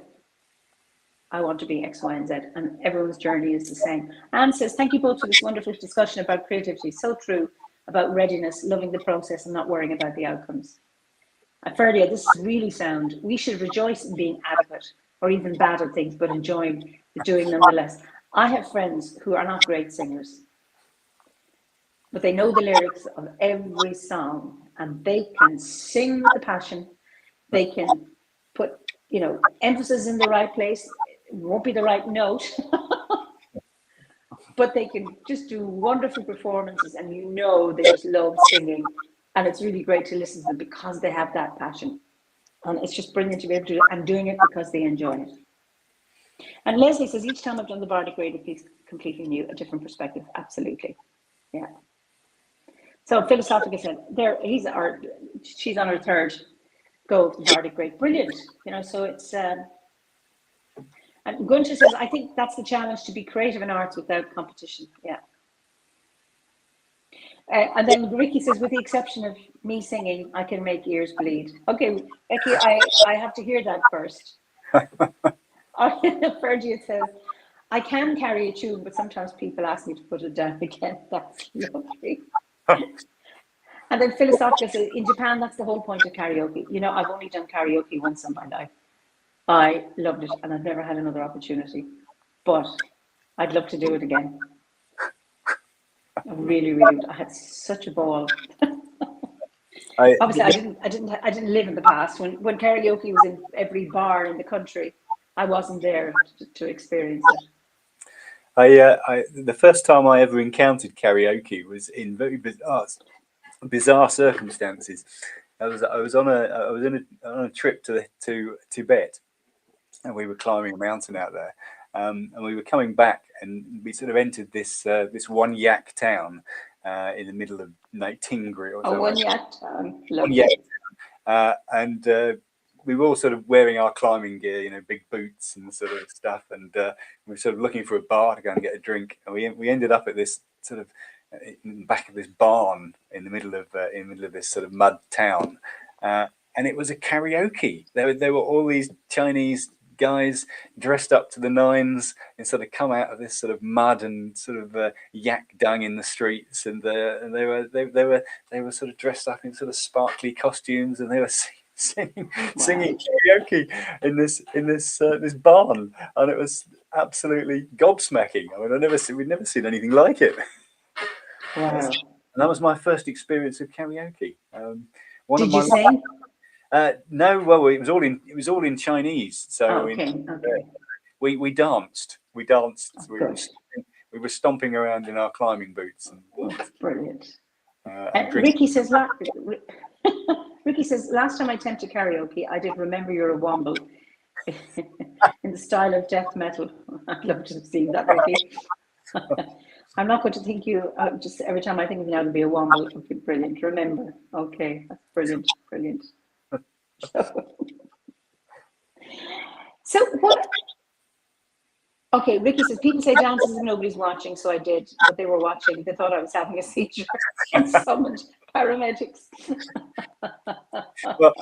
I want to be X, Y, and Z. And everyone's journey is the same. Anne says, thank you both for this wonderful discussion about creativity. So true, about readiness, loving the process and not worrying about the outcomes. Ferdia, this is really sound. We should rejoice in being adequate or even bad at things, but enjoying the doing nonetheless. I have friends who are not great singers, but they know the lyrics of every song and they can sing with a passion. They can put, you know, emphasis in the right place. It won't be the right note, but they can just do wonderful performances, and you know they just love singing, and it's really great to listen to them because they have that passion. And it's just brilliant to be able to do it and doing it because they enjoy it. And Leslie says, each time I've done the bardic grade, it feels completely new, a different perspective. Absolutely. Yeah. So Philosophica said, she's on her third go of the bardic grade. Brilliant. You know, so it's, and Gunther says, I think that's the challenge, to be creative in arts without competition. Yeah. And then Ricky says, with the exception of me singing, I can make ears bleed. Okay, Becky, I have to hear that first. Fergie says, I can carry a tune, but sometimes people ask me to put it down again. That's lovely. And then Philosophica says, in Japan, that's the whole point of karaoke. You know, I've only done karaoke once in my life. I loved it, and I've never had another opportunity. But I'd love to do it again. I really, really, I had such a ball. Obviously, I didn't live in the past. When karaoke was in every bar in the country, I wasn't there to experience it. The first time I ever encountered karaoke was in very bizarre circumstances. I was on a trip to Tibet, and we were climbing a mountain out there, and we were coming back, and we sort of entered this one yak town in the middle of Tingri or something. One yak town. One yak town. and we were all sort of wearing our climbing gear, you know, big boots and sort of stuff, and we were sort of looking for a bar to go and get a drink, and we ended up at this sort of in the back of this barn in the middle of this sort of mud town, and it was a karaoke. There were all these Chinese guys dressed up to the nines and sort of come out of this sort of mud and sort of yak dung in the streets, and they were sort of dressed up in sort of sparkly costumes, and they were singing karaoke in this barn, and it was absolutely gobsmacking. I mean, we'd never seen anything like it. Wow! And that was my first experience of karaoke. Did you sing? No, well, it was all in Chinese. So we danced. We were stomping around in our climbing boots. Brilliant. Ricky says, Ricky says, last time I attempted karaoke, I did Remember You're a Womble in the style of death metal. I'd love to have seen that, Ricky. I'm not going to think you, just every time I think of you now, it'll be a womble. It would be brilliant. Remember. Okay, that's brilliant. Brilliant. So what? Okay, Ricky says, people say dances if nobody's watching, so I did, but they were watching. They thought I was having a seizure and summoned paramedics. Well,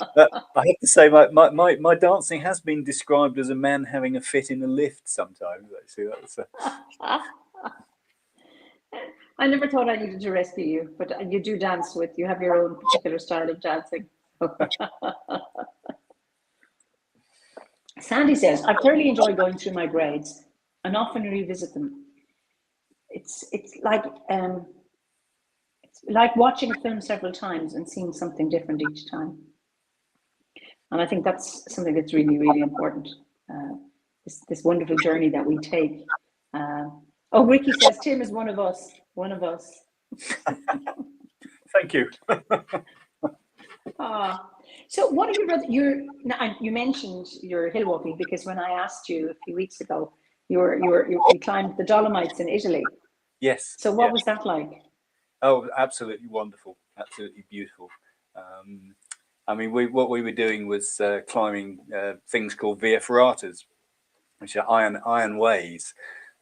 I have to say, my dancing has been described as a man having a fit in a lift sometimes. Actually, that's I never thought I needed to rescue you, but you do dance you have your own particular style of dancing. Sandy says, I thoroughly enjoy going through my grades and often revisit them. It's like watching a film several times and seeing something different each time. And I think that's something that's really, really important. This wonderful journey that we take. Oh, Ricky says, Tim is one of us. One of us. Thank you. So what have you read? You mentioned your hill walking, because when I asked you a few weeks ago, you climbed the Dolomites in Italy. Yes. So what was that like? Oh, absolutely wonderful. Absolutely beautiful. I mean, what we were doing was climbing things called via ferratas, which are iron ways.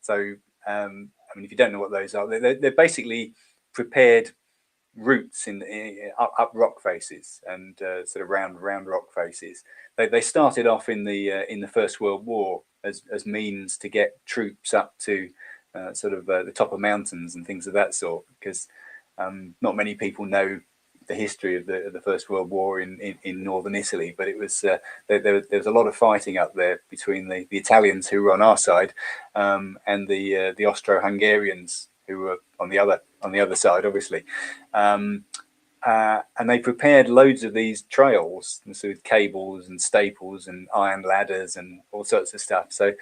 So, I mean, if you don't know what those are, they're basically prepared routes up rock faces and sort of round rock faces. They started off in the First World War as means to get troops up to sort of the top of mountains and things of that sort, because not many people know the history of the First World War in northern Italy, but it was there was a lot of fighting up there between the Italians who were on our side and the Austro-Hungarians who were on the other side, obviously, and they prepared loads of these trails with cables and staples and iron ladders and all sorts of stuff. So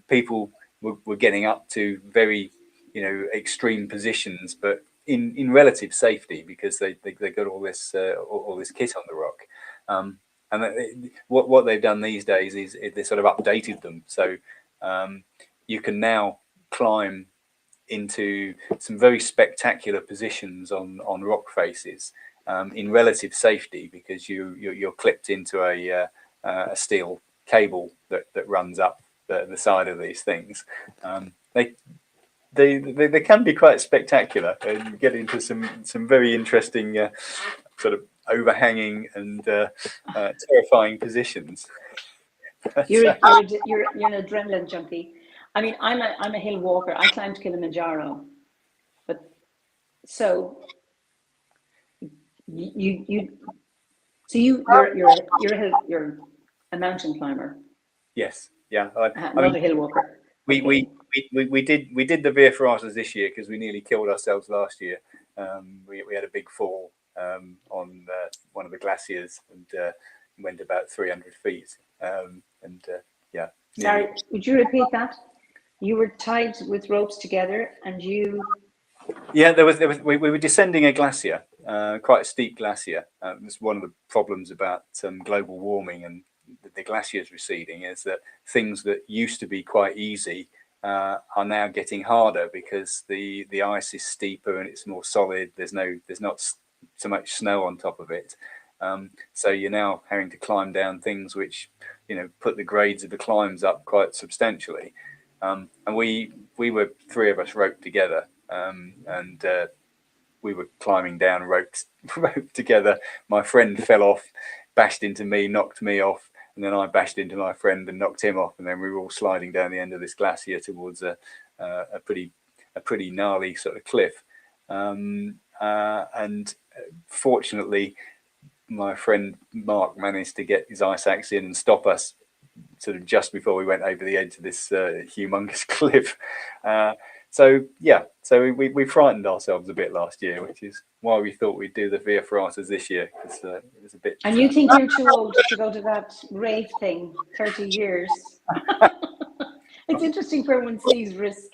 people were getting up to very extreme positions, but in relative safety, because they got all this kit on the rock. And what they've done these days is they sort of updated them, so you can now climb into some very spectacular positions on rock faces in relative safety, because you're clipped into a steel cable that runs up the side of these things. They can be quite spectacular and get into some very interesting sort of overhanging and terrifying positions. You're an adrenaline junkie. I mean, I'm a hill walker. I climbed Kilimanjaro, but so you're a mountain climber. Yes, yeah. Not a hill walker. We did the Via Ferratas this year because we nearly killed ourselves last year. We had a big fall on one of the glaciers and went about 300 feet. Yeah. Sorry, would you repeat that? You were tied with ropes together, and you. Yeah, we were descending a glacier, quite a steep glacier. It's one of the problems about global warming and the glaciers receding, is that things that used to be quite easy are now getting harder because the ice is steeper and it's more solid. There's not so much snow on top of it, So you're now having to climb down things which, put the grades of the climbs up quite substantially. And we were three of us roped together, and we were climbing down roped together. My friend fell off, bashed into me, knocked me off, and then I bashed into my friend and knocked him off. And then we were all sliding down the end of this glacier towards a pretty gnarly sort of cliff. And fortunately, my friend Mark managed to get his ice axe in and stop us sort of just before we went over the edge of this humongous cliff. So we frightened ourselves a bit last year, which is why we thought we'd do the Via Ferratas this year, because it was a bit. And you think you're too old to go to that rave thing? 30 years. It's interesting for everyone sees risk.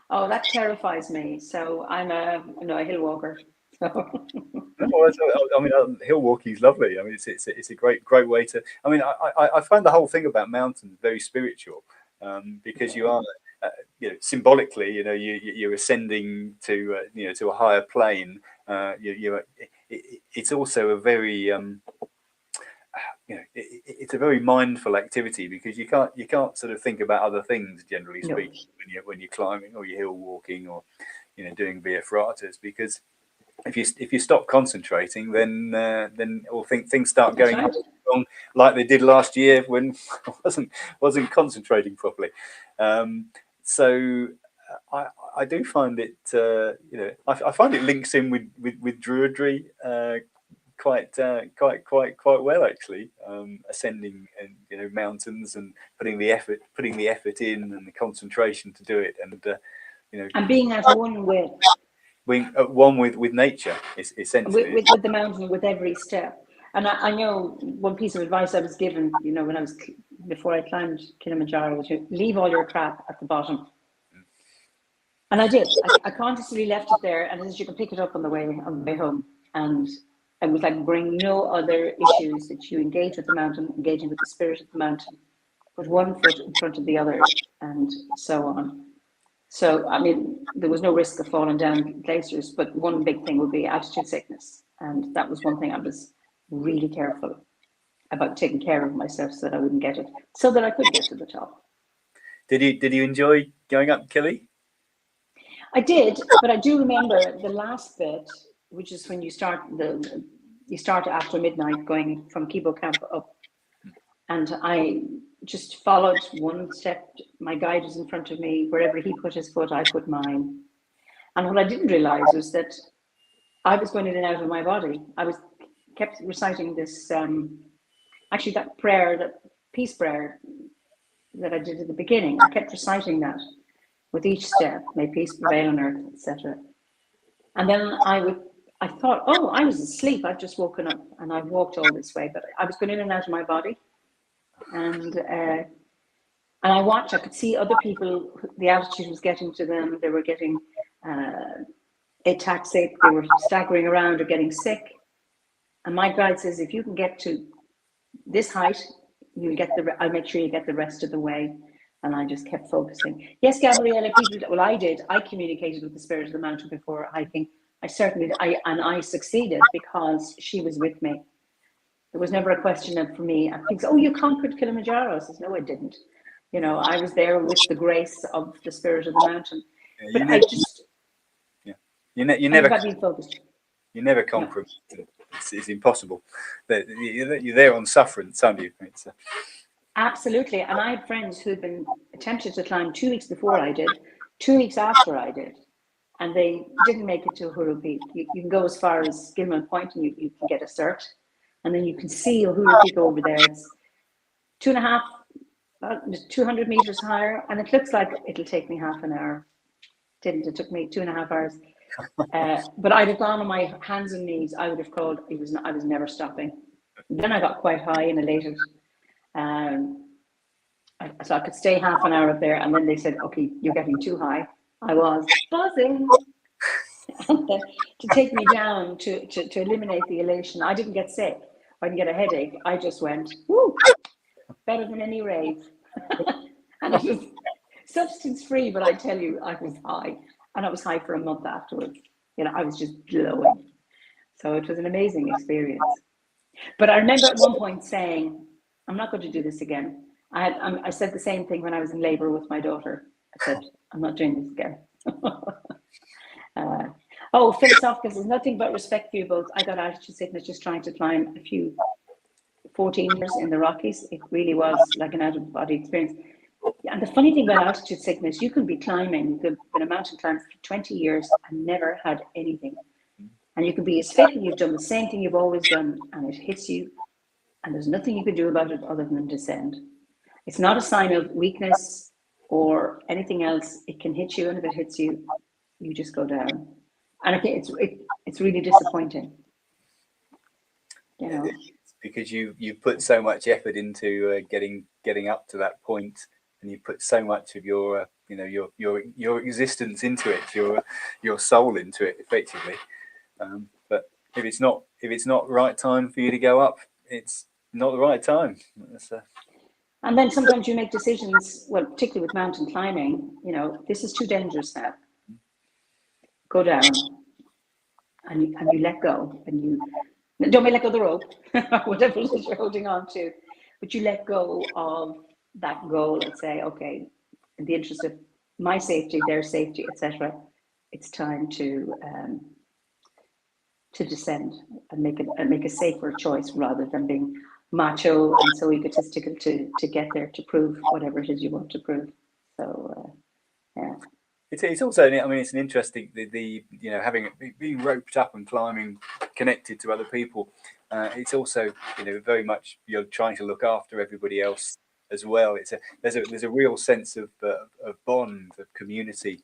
Oh, that terrifies me. So I'm a hill walker. Hill walking is lovely. I mean, it's a great way to. I mean, I find the whole thing about mountains very spiritual, because you are, symbolically, you're ascending to to a higher plane. It's also a very it's a very mindful activity, because you can't sort of think about other things, generally speaking, when you're climbing or you're hill walking or doing Via Ferratas, because if you stop concentrating, then all things start going wrong, like they did last year when I wasn't concentrating properly. So I do find it I find it links in with Druidry quite well, actually. Ascending and mountains and putting the effort in and the concentration to do it, and and being at one with. One with nature, essentially, with the mountain, with every step. And I know one piece of advice I was given, when before I climbed Kilimanjaro, was to leave all your crap at the bottom. And I did. I consciously left it there, and as you can pick it up on the way home. And it was like, bring no other issues, that you engage with the mountain, engaging with the spirit of the mountain, put one foot in front of the other, and so on. So, I mean, there was no risk of falling down glaciers, but one big thing would be altitude sickness. And that was one thing I was really careful about, taking care of myself so that I wouldn't get it, so that I could get to the top. Did you enjoy going up Killy? I did, but I do remember the last bit, which is when you start after midnight, going from Kibo Camp up. And I just followed one step. My guide was in front of me. Wherever he put his foot, I put mine. And what I didn't realize was that I was going in and out of my body. I kept reciting this, actually that prayer, that peace prayer that I did at the beginning. I kept reciting that with each step. May peace prevail on earth, etc. And then I thought, oh, I was asleep. I've just woken up and I've walked all this way, but I was going in and out of my body. And I watched, I could see other people, the altitude was getting to them. They were getting ataxic, they were staggering around or getting sick. And my guide says, if you can get to this height, I'll make sure you get the rest of the way. And I just kept focusing. Yes, Gabriella, I communicated with the spirit of the mountain before hiking. I succeeded because she was with me. There was never a question for me. I think, oh, you conquered Kilimanjaro. I says, no, I didn't. I was there with the grace of the spirit of the mountain. You never conquer. No. It's impossible. You're there on sufferance, aren't you? Absolutely. And I had friends who had been attempted to climb 2 weeks before I did, 2 weeks after I did, and they didn't make it to Uhuru Peak. You can go as far as Gilman Point and you can get a cert. And then you can see Uhuru Peak over there. It's 200 meters higher, and it looks like it'll take me half an hour. It took me 2.5 hours. But I'd have gone on my hands and knees. I would have crawled. I was never stopping. Then I got quite high and elated. So I could stay half an hour up there, and then they said, okay, you're getting too high. I was buzzing. And then to take me down to eliminate the elation, I didn't get sick. I didn't get a headache. I just went, woo, better than any rave. And it was substance free, but I tell you, I was high. And I was high for a month afterwards. You know, I was just glowing. So it was an amazing experience. But I remember at one point saying, I'm not going to do this again. I said the same thing when I was in labour with my daughter. I said, I'm not doing this again. Oh, philosophical, there's nothing but respect for you both. I got altitude sickness just trying to climb 14 years in the Rockies. It really was like an out-of-body experience. And the funny thing about altitude sickness, you can be climbing, you could been a mountain climber for 20 years and never had anything. And you can be as fit and you've done the same thing you've always done, and it hits you, and there's nothing you can do about it other than descend. It's not a sign of weakness or anything else. It can hit you, and if it hits you, you just go down. And I think it's really disappointing. You know, because you put so much effort into getting up to that point, and you put so much of your your existence into it, your soul into it, effectively. But if it's not the right time for you to go up, it's not the right time. And then sometimes you make decisions, well, particularly with mountain climbing, you know, this is too dangerous now. Go down, and you let go, and you don't let go of the rope, whatever it is you're holding on to, but you let go of that goal and say, okay, in the interest of my safety, their safety, etc., it's time to descend and make a safer choice rather than being macho and so egotistical to get there to prove whatever it is you want to prove. So yeah. It's also, I mean, it's an interesting, the you know, having being roped up and climbing, connected to other people. It's also, you know, very much you're trying to look after everybody else as well. There's a real sense of bond, of community,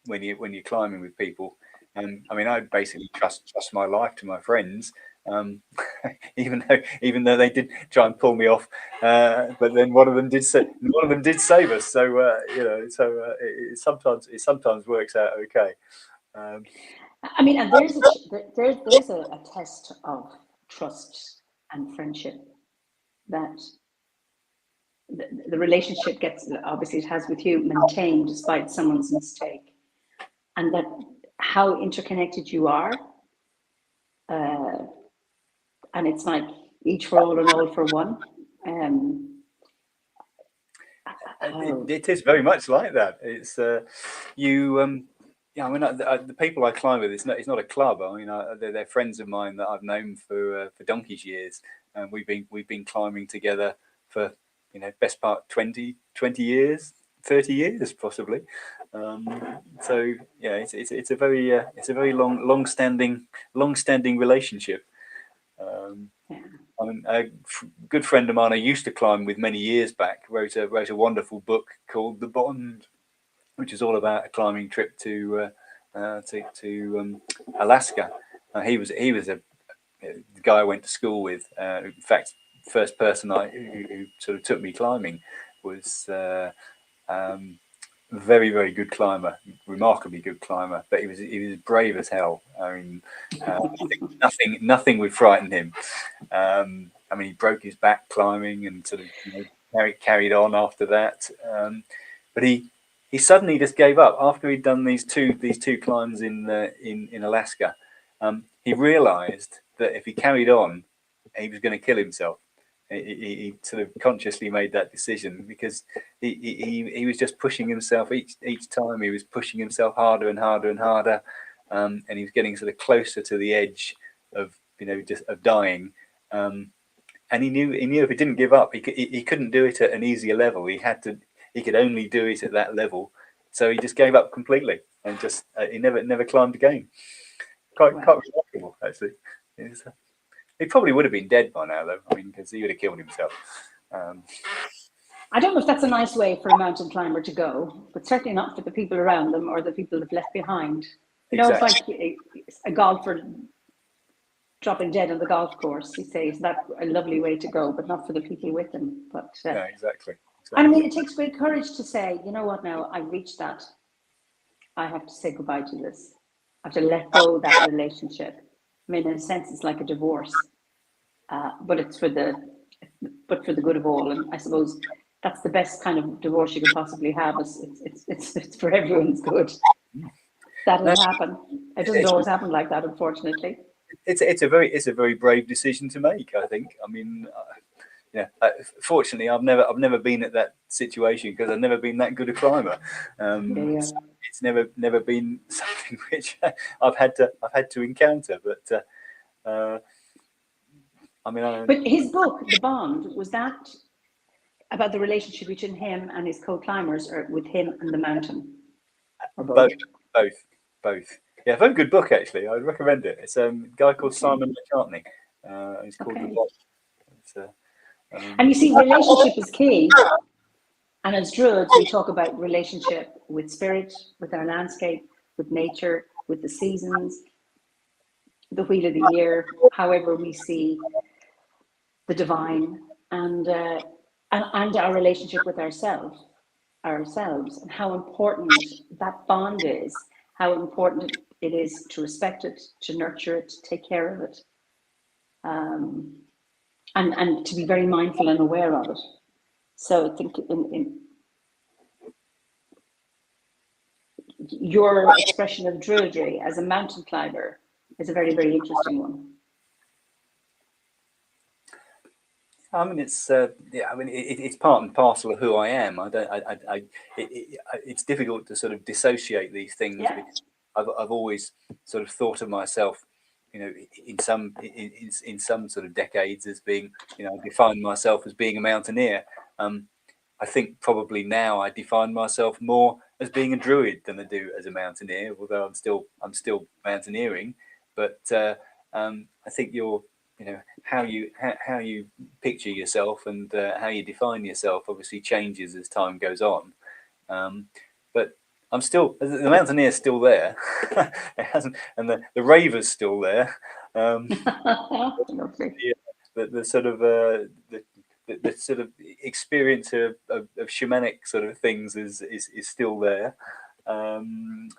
when you're climbing with people. I mean, I basically trust my life to my friends, even though they did try and pull me off, but then one of them did save us. So you know, so it sometimes works out okay. I mean, and there's a test of trust and friendship that the relationship gets, obviously it has with you, maintained despite someone's mistake, and that how interconnected you are, and it's like each for all and all for one. It is very much like that. It's you. Yeah, I mean, the people I climb with, it's not a club. I mean, they're friends of mine that I've known for donkey's years, and we've been climbing together for, you know, best part 20 years, 30 years possibly. So yeah, it's a very long-standing relationship. I mean, a good friend of mine I used to climb with many years back wrote a wonderful book called The Bond, which is all about a climbing trip to Alaska. He was the guy I went to school with. In fact, first person who sort of took me climbing was very, very good climber, remarkably good climber, but he was brave as hell. I mean, nothing would frighten him. I mean, he broke his back climbing and sort of, you know, carried on after that. But he suddenly just gave up after he'd done these two climbs in Alaska. He realised that if he carried on, he was going to kill himself. He sort of consciously made that decision because he was just pushing himself each time. He was pushing himself harder and harder and harder, and he was getting sort of closer to the edge of, you know, just of dying. And he knew if he didn't give up, he couldn't do it at an easier level. He could only do it at that level, so he just gave up completely and just he never climbed again. Quite remarkable, actually. He probably would have been dead by now, though. I mean, because he would have killed himself. I don't know if that's a nice way for a mountain climber to go, but certainly not for the people around them or the people they've left behind. You know, exactly. It's like a golfer dropping dead on the golf course. You say, is that a lovely way to go, but not for the people with them. But yeah, exactly. And I mean, it takes great courage to say, you know what, now I've reached that. I have to say goodbye to this. I have to let go of that relationship. I mean, in a sense, it's like a divorce, but it's for the good of all. And I suppose that's the best kind of divorce you could possibly have. It's for everyone's good. that'll happen. It doesn't always happen like that, unfortunately. It's a very brave decision to make, I think. I mean, yeah. Fortunately, I've never been at that situation because I've never been that good a climber. So it's never been something which I've had to encounter. But I mean, but his book, The Bond, was that about the relationship between him and his co-climbers, or with him and the mountain, or both? Both. Yeah, very good book actually. I'd recommend it. It's a guy called Simon McCartney. It's called The Bond. It's, and you see, relationship is key. And as Druids, we talk about relationship with spirit, with our landscape, with nature, with the seasons, the wheel of the year, however we see the divine, and our relationship with ourselves, and how important that bond is, how important it is to respect it, to nurture it, to take care of it, and to be very mindful and aware of it. So I think in your expression of Druidry as a mountain climber is a very, very interesting one. I mean, it's yeah. I mean, it's part and parcel of who I am. It's difficult to sort of dissociate these things. Yeah. Because I've always sort of thought of myself, you know, in some sort of decades as being, you know, I defined myself as being a mountaineer. I think probably now I define myself more as being a druid than I do as a mountaineer, although I'm still mountaineering. But I think you're, you know, how you picture yourself and how you define yourself obviously changes as time goes on. But I'm still, the mountaineer's still there. It hasn't, and the raver's still there. The sort of the sort of experience of shamanic sort of things is still there, and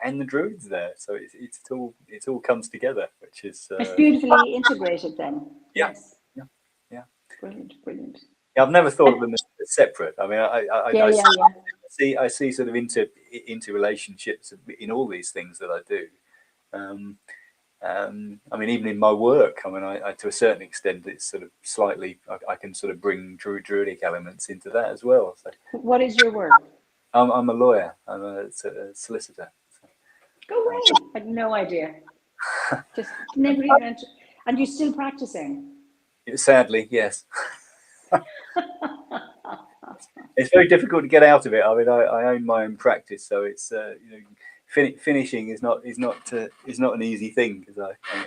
the druid's there. So it all comes together, which is it's beautifully integrated. Then yeah, yes, yeah. Brilliant. Yeah, I've never thought of them as separate. I mean, I see sort of interrelationships in all these things that I do. I mean, even in my work, I mean, I to a certain extent, it's sort of slightly, I can sort of bring druidic elements into that as well. So, what is your work? I'm a lawyer. I'm a solicitor. So. Go away! I had no idea. Just never even. And you're still practicing? Sadly, yes. It's very difficult to get out of it. I mean, I own my own practice, so it's you know, finishing is not an easy thing because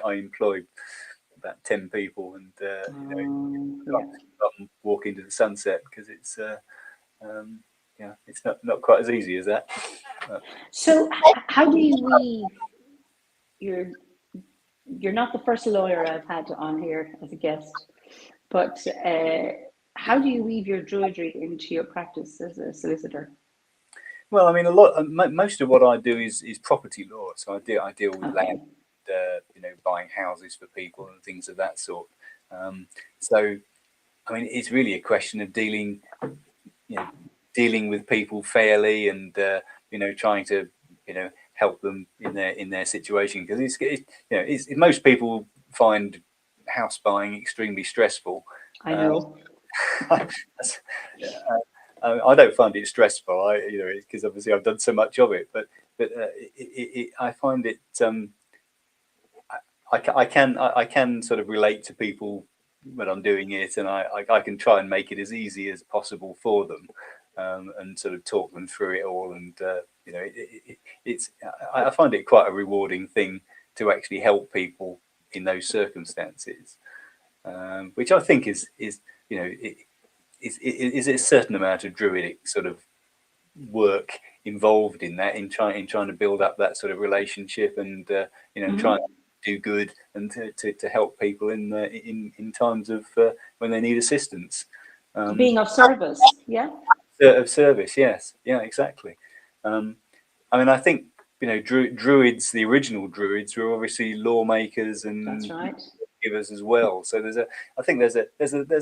I employ about 10 people, and you know, can't walk into the sunset because it's yeah, it's not quite as easy as that. So how do you weave? You're not the first lawyer I've had on here as a guest, but how do you weave your druidry into your practice as a solicitor? Well, I mean, most of what I do is property law. So I deal with land, you know, buying houses for people and things of that sort. So, I mean, it's really a question of dealing with people fairly, and you know, trying to, you know, help them in their situation, because most people find house buying extremely stressful. I know. I don't find it stressful, because obviously I've done so much of it. But I find it. I can sort of relate to people when I'm doing it, and I can try and make it as easy as possible for them, and sort of talk them through it all. And you know, I find it quite a rewarding thing to actually help people in those circumstances, which I think is you know. Is a certain amount of druidic sort of work involved in that, in trying to build up that sort of relationship, and you know, trying to do good and to help people in times of when they need assistance. Being of service, yeah. Of service, yes, yeah, exactly. I mean, I think, you know, druids, the original druids, were obviously lawmakers and that's right, givers as well. So I think there's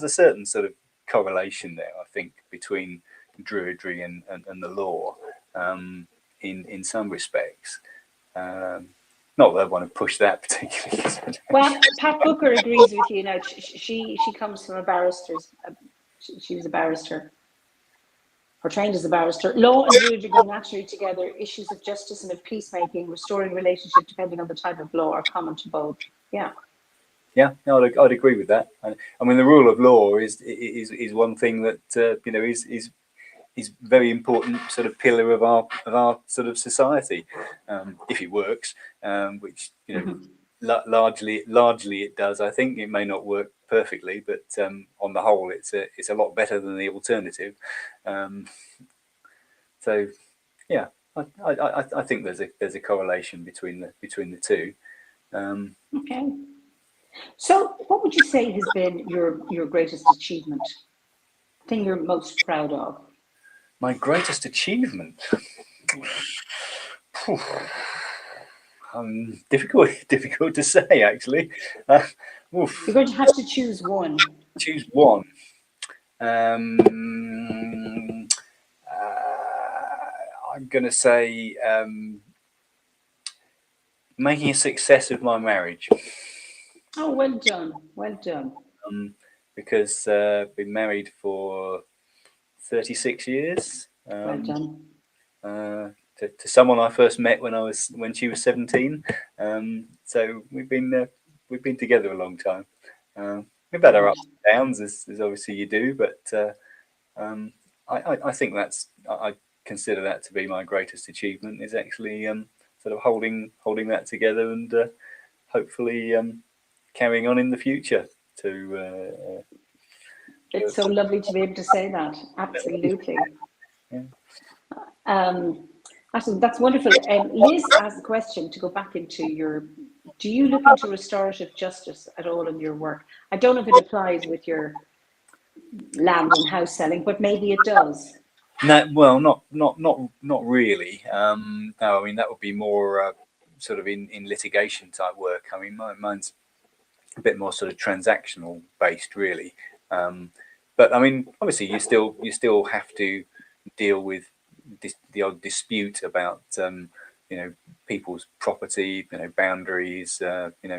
a certain sort of correlation there, I think, between druidry and the law, in some respects. Not that I want to push that particularly. Well, Pat Booker agrees with you. Now, she comes from a barrister's. She was a barrister, or trained as a barrister. Law and judiciary go naturally together. Issues of justice and of peacemaking, restoring relationship, depending on the type of law, are common to both. Yeah. Yeah, no, I'd agree with that. I mean, the rule of law is one thing that is very important sort of pillar of our sort of society, if it works, which largely it does. I think it may not work perfectly, but on the whole, it's a lot better than the alternative. So yeah, I think there's a correlation between the two. Okay. So, what would you say has been your greatest achievement? Thing you're most proud of? My greatest achievement. Difficult to say, actually. You're going to have to choose one. Choose one. I'm going to say making a success of my marriage. Oh, well done, well done. Because been married for 36 years. Well done. To someone I first met when she was 17. So we've been together a long time. We've had our ups and downs, as obviously you do, but I think I consider that to be my greatest achievement, is actually sort of holding that together and hopefully carrying on in the future. It's so lovely to be able to say that. Absolutely. Yeah. That's wonderful. Liz asked a question to go back into do you look into restorative justice at all in your work? I don't know if it applies with your land and house selling, but maybe it does. No, well, not really. No, I mean that would be more sort of in litigation type work. I mean, mine's a bit more sort of transactional based, really. But I mean, obviously, you still have to deal with the odd dispute about people's property, boundaries.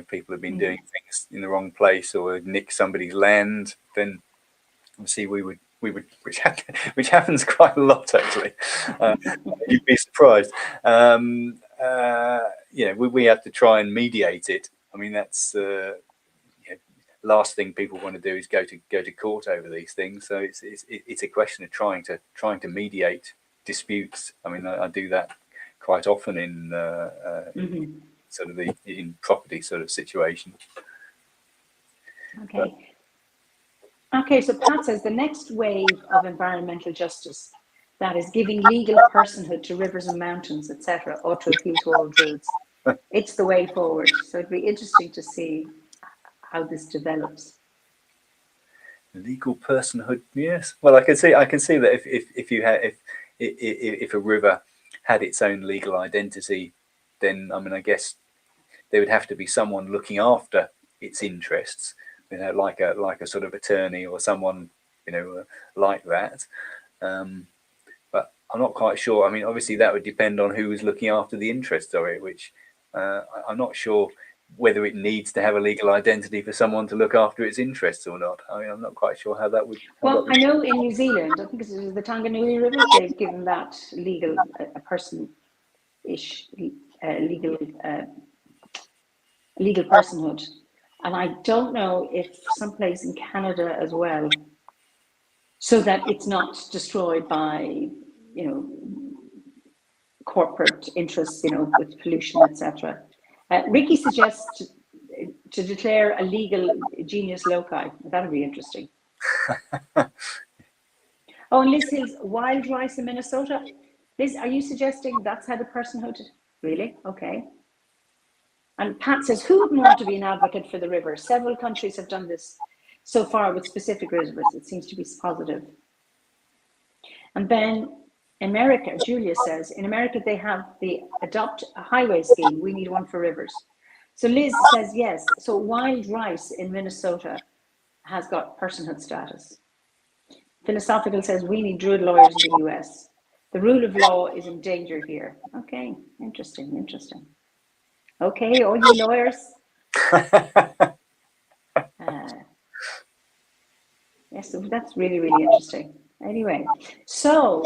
People have been doing things in the wrong place or nick somebody's land. Then obviously we would, which happens quite a lot actually. You'd be surprised. We have to try and mediate it. I mean, that's last thing people want to do is go to court over these things. So it's a question of trying to mediate disputes. I mean, I do that quite often in sort of in property sort of situation. Okay. Okay, so Pat says the next wave of environmental justice, that is giving legal personhood to rivers and mountains, etc., ought to appeal to all druids. It's the way forward. So it'd be interesting to see how this develops. Legal personhood, yes. Well, I can see that if a river had its own legal identity, then I mean, I guess there would have to be someone looking after its interests, like a sort of attorney or someone, like that. But I'm not quite sure. I mean, obviously that would depend on who was looking after the interests of it, which I'm not sure whether it needs to have a legal identity for someone to look after its interests or not. I mean, I'm not quite sure how that would. I know in New Zealand, I think it's the Tanganui River, they've given that legal, a person-ish legal personhood. And I don't know if someplace in Canada as well, so that it's not destroyed by, corporate interests, with pollution, etc. Ricky suggests to declare a legal genius loci. That would be interesting. Oh, and Liz says wild rice in Minnesota. Liz, are you suggesting that's how the personhood? Really? Okay. And Pat says, who wouldn't want to be an advocate for the river? Several countries have done this so far with specific rivers. It seems to be positive. And then America, Julia says, in America, they have the Adopt a Highway scheme. We need one for rivers. So Liz says, yes. So wild rice in Minnesota has got personhood status. Philosophical says, we need druid lawyers in the US. The rule of law is in danger here. Okay, interesting. Okay, all you lawyers. Yes, so that's really, really interesting. Anyway, so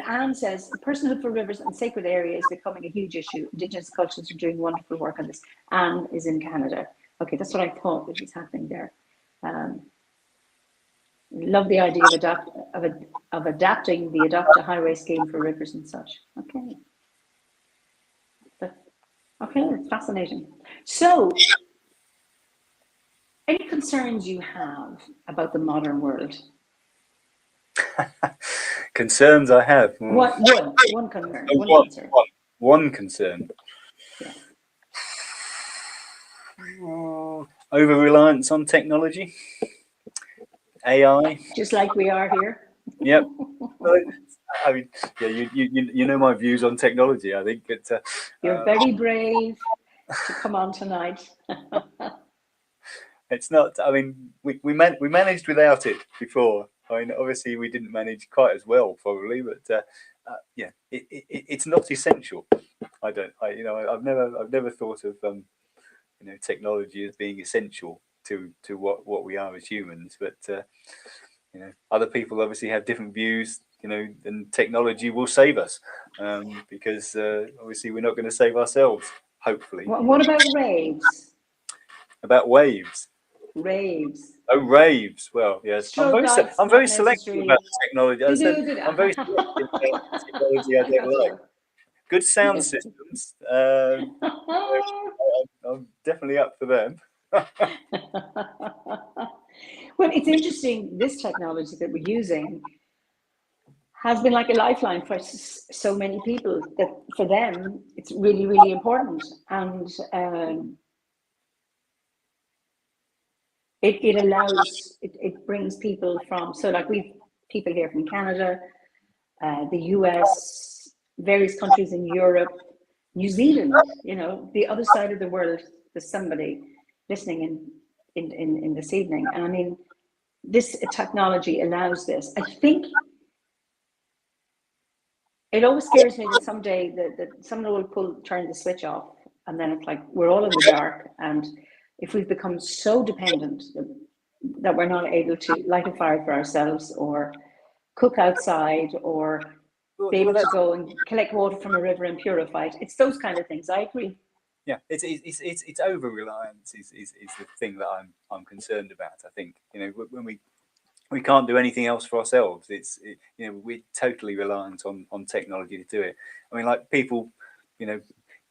Anne says, personhood for rivers and sacred areas is becoming a huge issue. Indigenous cultures are doing wonderful work on this. Anne is in Canada. Okay, that's what I thought was happening there. Love the idea of adapting the Adopt a Highway scheme for rivers and such. Okay. Okay, that's fascinating. So, any concerns you have about the modern world? Concerns I have. One concern. One concern. Yeah. Over reliance on technology, AI. Just like we are here. Yep. I mean, yeah, you know my views on technology. I think, but you're very brave to come on tonight. It's not. I mean, we managed without it before. I mean, obviously we didn't manage quite as well, probably, but yeah, it's not essential. I've never thought of technology as being essential to what we are as humans. But other people obviously have different views. And technology will save us because obviously we're not going to save ourselves. Hopefully. What about raves? About waves. Raves. Oh, raves. Well, yes. I'm very selective about technology. I'm very selective about technology I don't like. Good sound systems. I'm definitely up for them. Well, it's interesting. This technology that we're using has been like a lifeline for so many people that for them it's really, really important. And it allows, it brings people from, so like we've people here from Canada, the US, various countries in Europe, New Zealand, the other side of the world. There's somebody listening in this evening. And I mean, this technology allows this. I think it always scares me that someday that someone will turn the switch off, and then it's like we're all in the dark. And if we've become so dependent that we're not able to light a fire for ourselves or cook outside or be able to go and collect water from a river and purify it, it's those kind of things. I agree. Yeah, it's over reliance is the thing that I'm concerned about. I think when we can't do anything else for ourselves. We're totally reliant on technology to do it. I mean, like people,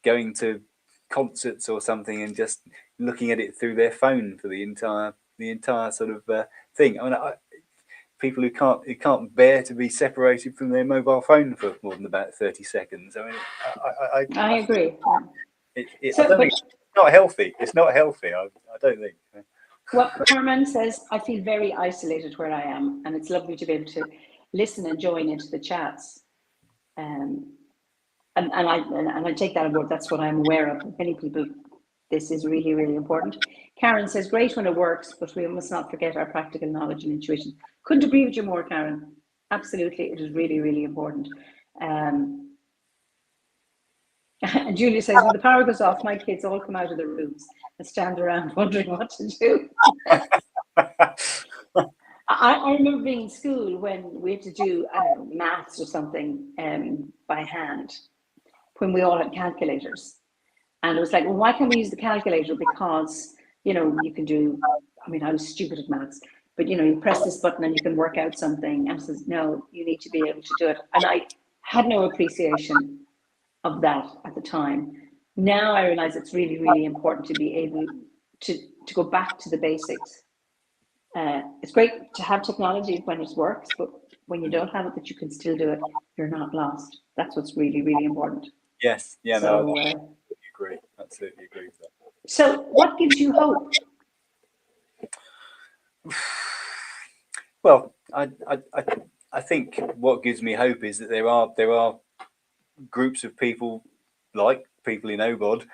going to concerts or something and just looking at it through their phone for the entire sort of thing. I mean, people who can't bear to be separated from their mobile phone for more than about 30 seconds. I mean, I agree. I don't think it's not healthy. It's not healthy. I don't think. Well, Carmen says, I feel very isolated where I am, and it's lovely to be able to listen and join into the chats. And I take that on board. That's what I'm aware of. Many people, this is really, really important. Karen says, great when it works, but we must not forget our practical knowledge and intuition. Couldn't agree with you more, Karen. Absolutely, it is really, really important. And Julia says, when the power goes off, my kids all come out of their rooms and stand around wondering what to do. I remember being in school when we had to do maths or something by hand, when we all had calculators. And it was like, well, why can't we use the calculator? Because, you can do, I mean, I was stupid at maths, but, you press this button and you can work out something. And I says, no, you need to be able to do it. And I had no appreciation of that at the time. Now I realize it's really, really important to be able to go back to the basics. It's great to have technology when it works, but when you don't have it, that you can still do it, you're not lost. That's what's really, really important. Yes, yeah, so, no, I absolutely agree with that. So what gives you hope? Well, I think what gives me hope is that there are groups of people, like people in OBOD,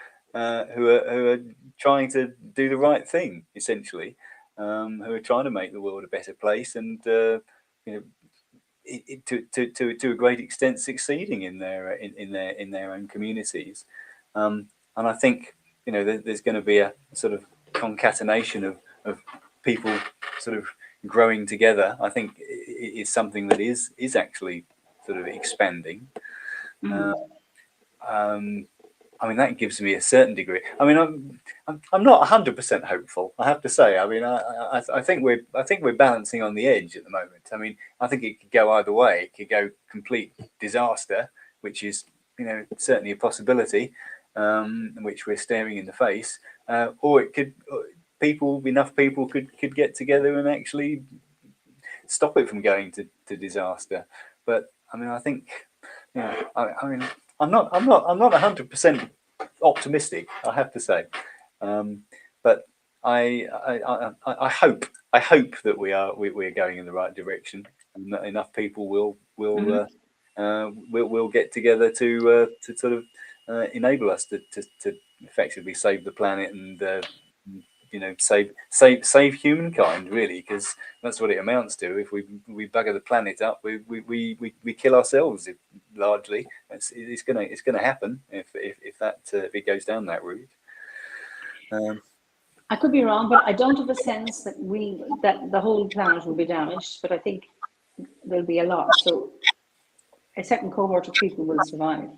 who are trying to do the right thing, essentially, who are trying to make the world a better place, and to a great extent succeeding in their own communities. And I think, you know, there's going to be a sort of concatenation of people sort of growing together. I think it is something that is actually sort of expanding. I mean, that gives me a certain degree. I mean, I'm not 100% hopeful, I have to say. I mean, I think we're balancing on the edge at the moment. I mean, I think it could go either way. It could go complete disaster, which is, you know, certainly a possibility, which we're staring in the face, or it could enough people could get together and actually stop it from going to disaster. But I mean, I think, you know, I mean, I'm not 100% optimistic, I have to say, but I hope that we're going in the right direction, and that enough people will get together to sort of enable us to effectively save the planet and you know, save humankind, really, because that's what it amounts to. If we bugger the planet up, we kill ourselves largely. It's gonna happen if it goes down that route. I could be wrong, but I don't have a sense that the whole planet will be damaged. But I think there'll be a lot. So a certain cohort of people will survive,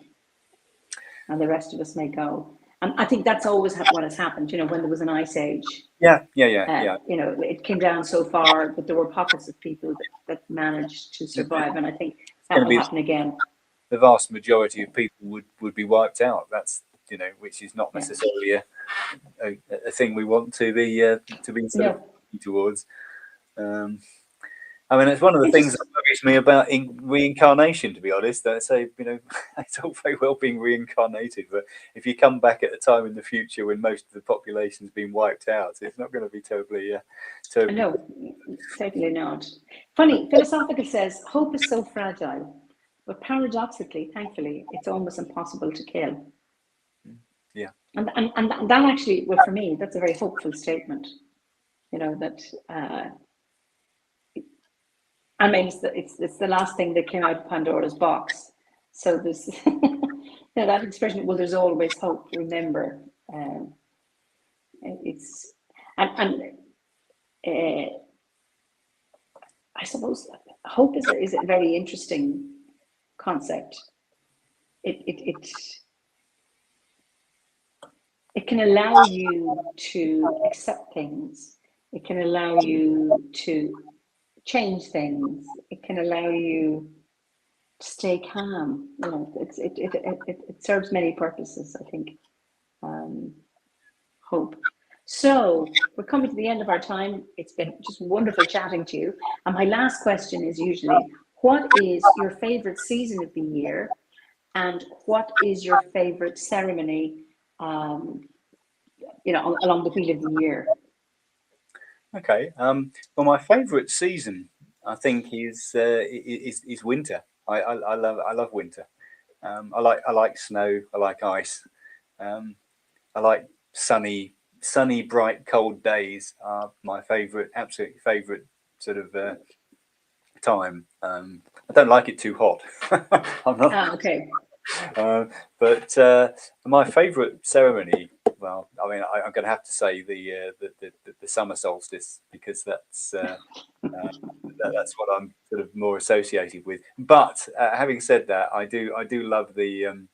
and the rest of us may go. And I think that's always what has happened. You know, when there was an ice age. Yeah. You know, it came down so far, but there were pockets of people that managed to survive, and I think that will happen again. The vast majority of people would be wiped out. That's, you know, which is not necessarily a thing we want to be sort of towards. I mean, it's one of the things that worries me about reincarnation, to be honest. I say, you know, it's all very well being reincarnated, but if you come back at a time in the future when most of the population's been wiped out, it's not going to be terribly. No, certainly not. Funny, Philosophical says, hope is so fragile, but paradoxically, thankfully, it's almost impossible to kill. Yeah. And that actually, well, for me, that's a very hopeful statement. You know, that I mean, it's the last thing that came out of Pandora's box. So this, you know, that expression, well, there's always hope. Remember, it's I suppose hope is a very interesting concept. It can allow you to accept things. It can allow you to change things. It can allow you to stay calm. You know, it serves many purposes, I think. Hope. So we're coming to the end of our time. It's been just wonderful chatting to you. And my last question is usually, what is your favorite season of the year, and what is your favorite ceremony? You know, along the wheel of the year. Okay. Well, my favourite season, I think, is winter. I love winter. I like snow. I like ice. I like sunny, bright, cold days. Are my absolute favourite sort of time. I don't like it too hot. I'm not. Okay. But my favourite ceremony, well, I mean, I'm going to have to say the summer solstice, because that's what I'm sort of more associated with. But having said that, I do love the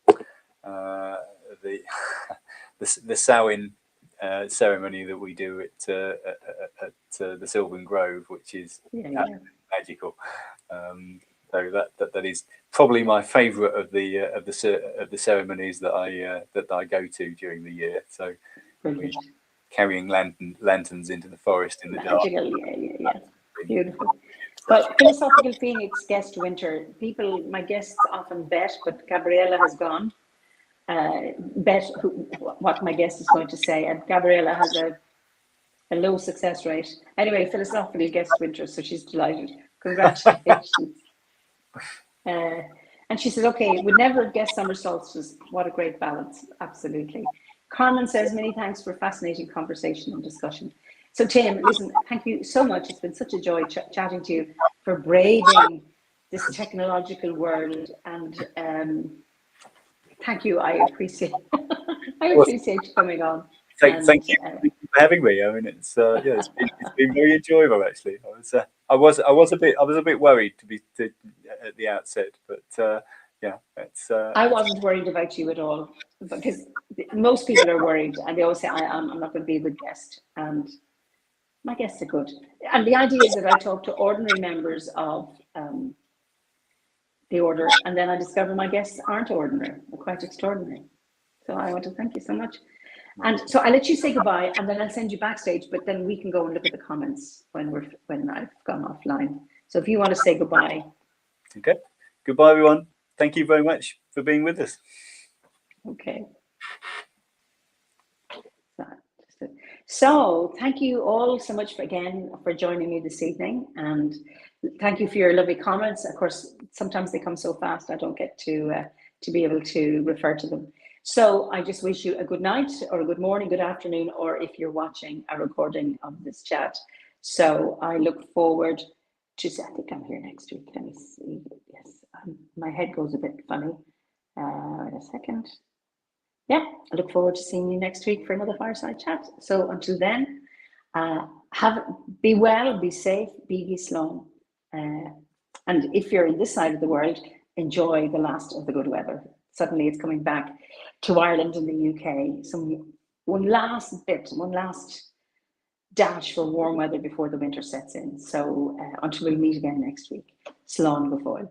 Samhain ceremony that we do at the Sylvan Grove, which is magical. So that is probably my favourite of the ceremonies that I go to during the year. So carrying lanterns into the forest in the dark. Yeah. Beautiful. Well, Philosophical Phoenix guest winter. My guests often bet, but Gabriella has gone. Bet what my guest is going to say, and Gabriella has a low success rate. Anyway, Philosophical guest winter, so she's delighted. Congratulations. And she says, okay, would never have guessed summer solstice. What a great balance. Absolutely. Carmen says, many thanks for a fascinating conversation and discussion. So Tim, listen, thank you so much. It's been such a joy chatting to you, for braving this technological world and Thank you. I appreciate you coming on. Thank you for having me. I mean, it's it's been very enjoyable actually. I was a bit worried at the outset, but it's. I wasn't worried about you at all, because most people are worried and they always say I'm not going to be a good guest, and my guests are good. And the idea is that I talk to ordinary members of the order, and then I discover my guests aren't ordinary; they're quite extraordinary. So I want to thank you so much. And so I'll let you say goodbye, and then I'll send you backstage, but then we can go and look at the comments when I've gone offline. So if you want to say goodbye. Okay. Goodbye, everyone. Thank you very much for being with us. Okay. So thank you all so much for joining me this evening, and thank you for your lovely comments. Of course, sometimes they come so fast I don't get to be able to refer to them. So I just wish you a good night or a good morning, good afternoon, or if you're watching a recording of this chat. So I look forward to, I think I'm here next week. Let me see. Yes, my head goes a bit funny. Wait a second. Yeah, I look forward to seeing you next week for another Fireside Chat. So until then, be well, be safe, be slán. And if you're in this side of the world, enjoy the last of the good weather. Suddenly it's coming back to Ireland and the UK. One last dash for warm weather before the winter sets in. So until we meet again next week, slán go fóill.